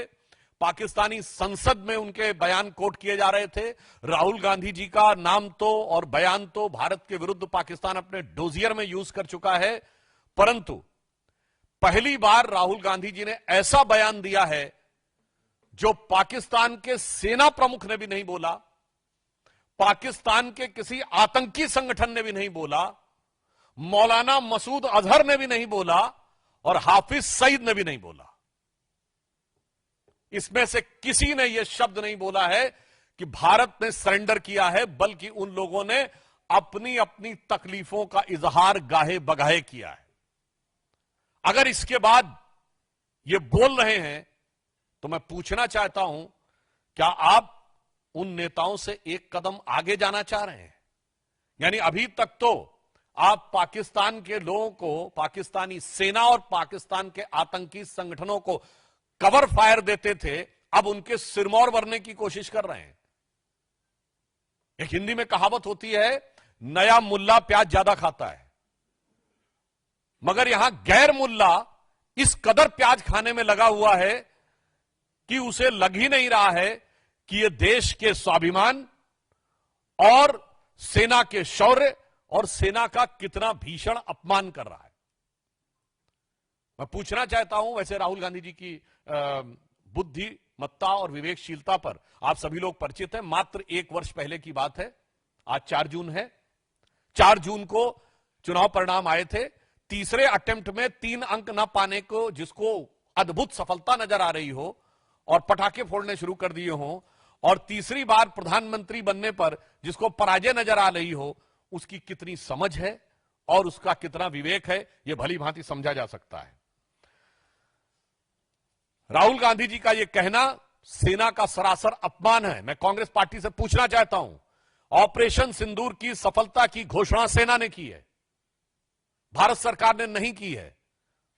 J: पाकिस्तानी संसद में उनके बयान कोट किए जा रहे थे। राहुल गांधी जी का नाम तो और बयान तो भारत के विरुद्ध पाकिस्तान अपने डोजियर में यूज कर चुका है, परंतु पहली बार राहुल गांधी जी ने ऐसा बयान दिया है जो पाकिस्तान के सेना प्रमुख ने भी नहीं बोला, पाकिस्तान के किसी आतंकी संगठन ने भी नहीं बोला, मौलाना मसूद अजहर ने भी नहीं बोला, और हाफिज सईद ने भी नहीं बोला। इसमें से किसी ने यह शब्द नहीं बोला है कि भारत ने सरेंडर किया है, बल्कि उन लोगों ने अपनी अपनी तकलीफों का इजहार गाहे बगाहे किया है। अगर इसके बाद ये बोल रहे हैं तो मैं पूछना चाहता हूं, क्या आप उन नेताओं से एक कदम आगे जाना चाह रहे हैं? यानी अभी तक तो आप पाकिस्तान के लोगों को, पाकिस्तानी सेना और पाकिस्तान के आतंकी संगठनों को कवर फायर देते थे, अब उनके सिरमौर भरने की कोशिश कर रहे हैं। एक हिंदी में कहावत होती है, नया मुल्ला प्याज ज्यादा खाता है, मगर यहां गैर मुल्ला इस कदर प्याज खाने में लगा हुआ है कि उसे लग ही नहीं रहा है कि यह देश के स्वाभिमान और सेना के शौर्य और सेना का कितना भीषण अपमान कर रहा है। मैं पूछना चाहता हूं, वैसे राहुल गांधी जी की बुद्धिमत्ता और विवेकशीलता पर आप सभी लोग परिचित हैं। मात्र 1 वर्ष पहले की बात है, आज 4 जून है। 4 जून को चुनाव परिणाम आए थे। तीसरे अटेम्प्ट में 3 अंक न पाने को, जिसको अद्भुत सफलता नजर आ रही हो और पटाखे फोड़ने शुरू कर दिए हो, और तीसरी बार प्रधानमंत्री बनने पर जिसको पराजय नजर आ रही हो, उसकी कितनी समझ है और उसका कितना विवेक है, यह भली भांति समझा जा सकता है। राहुल गांधी जी का यह कहना सेना का सरासर अपमान है। मैं कांग्रेस पार्टी से पूछना चाहता हूं, ऑपरेशन सिंदूर की सफलता की घोषणा सेना ने की है, भारत सरकार ने नहीं की है,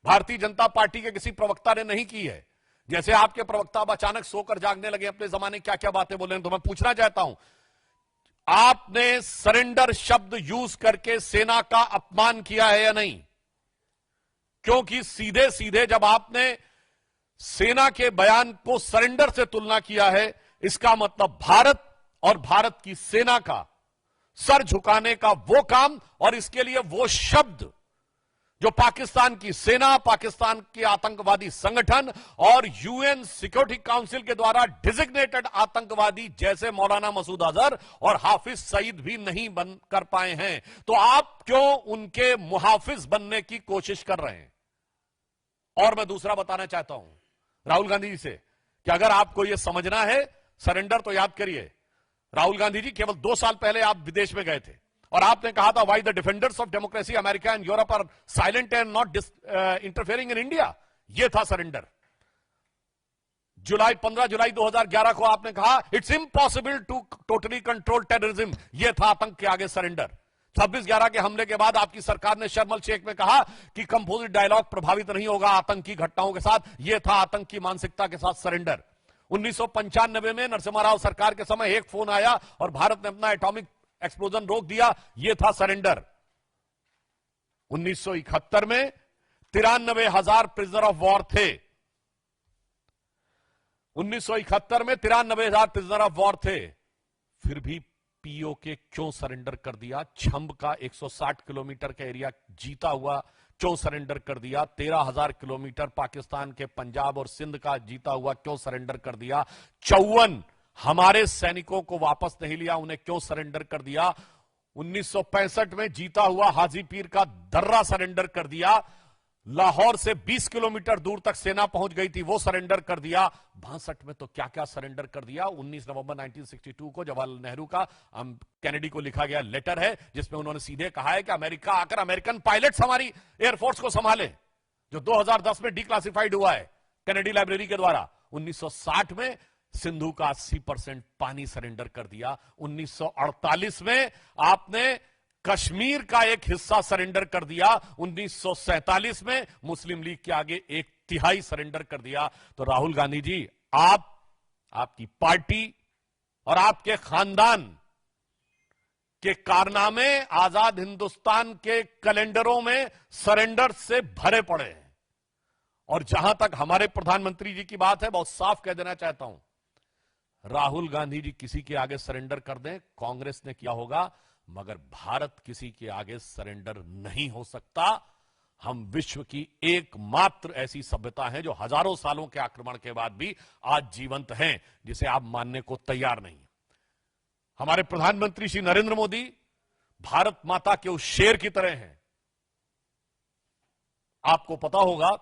J: भारतीय जनता पार्टी के किसी प्रवक्ता ने नहीं की है। जैसे आपके प्रवक्ता अब अचानक सोकर जागने लगे, अपने जमाने क्या क्या बातें बोले, तो मैं पूछना चाहता हूं, आपने सरेंडर शब्द यूज करके सेना का अपमान किया है या नहीं? क्योंकि सीधे सीधे जब आपने सेना के बयान को सरेंडर से तुलना किया है, इसका मतलब भारत और भारत की सेना का सर झुकाने का वो काम और इसके लिए वो शब्द जो पाकिस्तान की सेना, पाकिस्तान के आतंकवादी संगठन और यूएन सिक्योरिटी काउंसिल के द्वारा डिजिग्नेटेड आतंकवादी जैसे मौलाना मसूद अजहर और हाफिज सईद भी नहीं बन कर पाए हैं, तो आप क्यों उनके मुहाफिज बनने की कोशिश कर रहे हैं? और मैं दूसरा बताना चाहता हूं राहुल गांधी जी से कि अगर आपको यह समझना है सरेंडर, तो याद करिए, राहुल गांधी जी केवल 2 साल पहले आप विदेश में गए थे और आपने कहा था, why the defenders of democracy America and Europe are silent and not interfering in India. यह था सरेंडर। 15 जुलाई 2011 को आपने कहा, it's impossible to totally control terrorism. यह था आतंक के आगे सरेंडर। 26/11 के हमले के बाद आपकी सरकार ने शर्म शेख में कहा कि कंपोजिट डायलॉग प्रभावित नहीं होगा आतंकी घटनाओं के साथ। यह था आतंक की मानसिकता के साथ सरेंडर। 1995 में नरसिम्हा राव सरकार के समय एक फोन आया और भारत ने अपना एटॉमिक एक्सप्लोजन रोक दिया, यह था सरेंडर। 1971 में 93,000 प्रिजनर ऑफ वॉर थे। 1971 में 93,000 प्रिजनर ऑफ वॉर थे, फिर भी पीओके क्यों सरेंडर कर दिया? छंब का 160 किलोमीटर का एरिया जीता हुआ क्यों सरेंडर कर दिया? 13,000 किलोमीटर पाकिस्तान के पंजाब और सिंध का जीता हुआ क्यों सरेंडर कर दिया? 54 हमारे सैनिकों को वापस नहीं लिया, उन्हें क्यों सरेंडर कर दिया? 1965 में जीता हुआ हाजीपीर का दर्रा सरेंडर कर दिया। लाहौर से 20 किलोमीटर दूर तक सेना पहुंच गई थी, वो सरेंडर कर दिया। 62 में तो क्या क्या सरेंडर कर दिया। 19 नवंबर 1962 को जवाहरलाल नेहरू का कैनेडी को लिखा गया लेटर है, जिसमें उन्होंने सीधे कहा है कि अमेरिका आकर अमेरिकन पायलट्स हमारी एयरफोर्स को संभाले, जो 2010 में डिक्लासिफाइड हुआ है कैनेडी लाइब्रेरी के द्वारा। 1960 में सिंधु का 80% पानी सरेंडर कर दिया। 1948 में आपने कश्मीर का एक हिस्सा सरेंडर कर दिया। 1947 में मुस्लिम लीग के आगे 1/3 सरेंडर कर दिया। तो राहुल गांधी जी, आप, आपकी पार्टी और आपके खानदान के कारनामे आजाद हिंदुस्तान के कैलेंडरों में सरेंडर से भरे पड़े हैं। और जहां तक हमारे प्रधानमंत्री जी की बात है, बहुत साफ कह देना चाहता हूं, राहुल गांधी जी किसी के आगे सरेंडर कर दें, कांग्रेस ने किया होगा, मगर भारत किसी के आगे सरेंडर नहीं हो सकता। हम विश्व की एकमात्र ऐसी सभ्यता है जो हजारों सालों के आक्रमण के बाद भी आज जीवंत हैं, जिसे आप मानने को तैयार नहीं। हमारे प्रधानमंत्री श्री नरेंद्र मोदी भारत माता के उस शेर की तरह हैं। आपको पता होगा,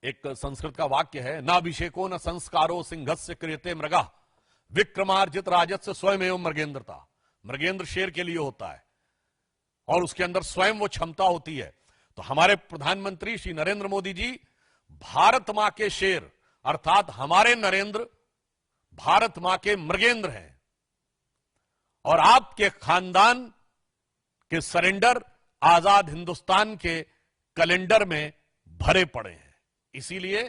J: एक संस्कृत का वाक्य है, नाभिषेको न संस्कारो सिंहस्य क्रियते मृगा विक्रमार्जित राजस्य स्वयं मृगेंद्रता। मृगेंद्र शेर के लिए होता है और उसके अंदर स्वयं वो क्षमता होती है। तो हमारे प्रधानमंत्री श्री नरेंद्र मोदी जी भारत मां के शेर अर्थात हमारे नरेंद्र भारत मां के मृगेंद्र हैं और आपके खानदान के सरेंडर आजाद हिंदुस्तान के कैलेंडर में भरे पड़े हैं। इसीलिए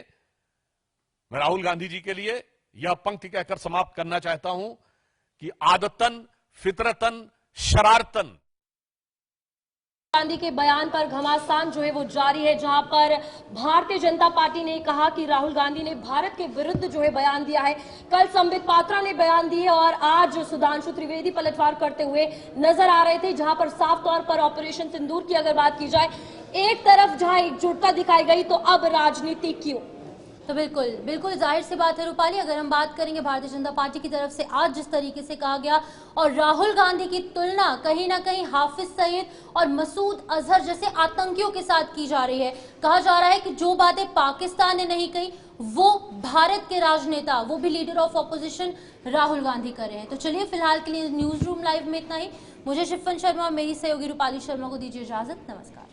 J: मैं राहुल गांधी जी के लिए यह पंक्ति कहकर समाप्त करना चाहता हूं कि आदतन फितरतन शरारतन।
B: गांधी के बयान पर घमासान जो है वो जारी है, जहां पर भारतीय जनता पार्टी ने कहा कि राहुल गांधी ने भारत के विरुद्ध जो है बयान दिया है। कल संबित पात्रा ने बयान दी है और आज सुधांशु त्रिवेदी पलटवार करते हुए नजर आ रहे थे, जहां पर साफ तौर पर ऑपरेशन सिंदूर की अगर बात की जाए, एक तरफ जहां एकजुटता दिखाई गई तो अब राजनीति क्यों।
A: तो बिल्कुल जाहिर सी बात है रूपाली, अगर हम बात करेंगे भारतीय जनता पार्टी की तरफ से आज जिस तरीके से कहा गया और राहुल गांधी की तुलना कहीं ना कहीं हाफिज सईद और मसूद अजहर जैसे आतंकियों के साथ की जा रही है। कहा जा रहा है कि जो बातें पाकिस्तान ने नहीं कही वो भारत के राजनेता, वो भी leader of opposition Rahul Gandhi कर रहे हैं। तो चलिए फिलहाल के लिए न्यूज रूम लाइव में इतना ही। मुझे शिफन शर्मा, मेरी सहयोगी रूपाली शर्मा को दीजिए इजाजत। नमस्कार।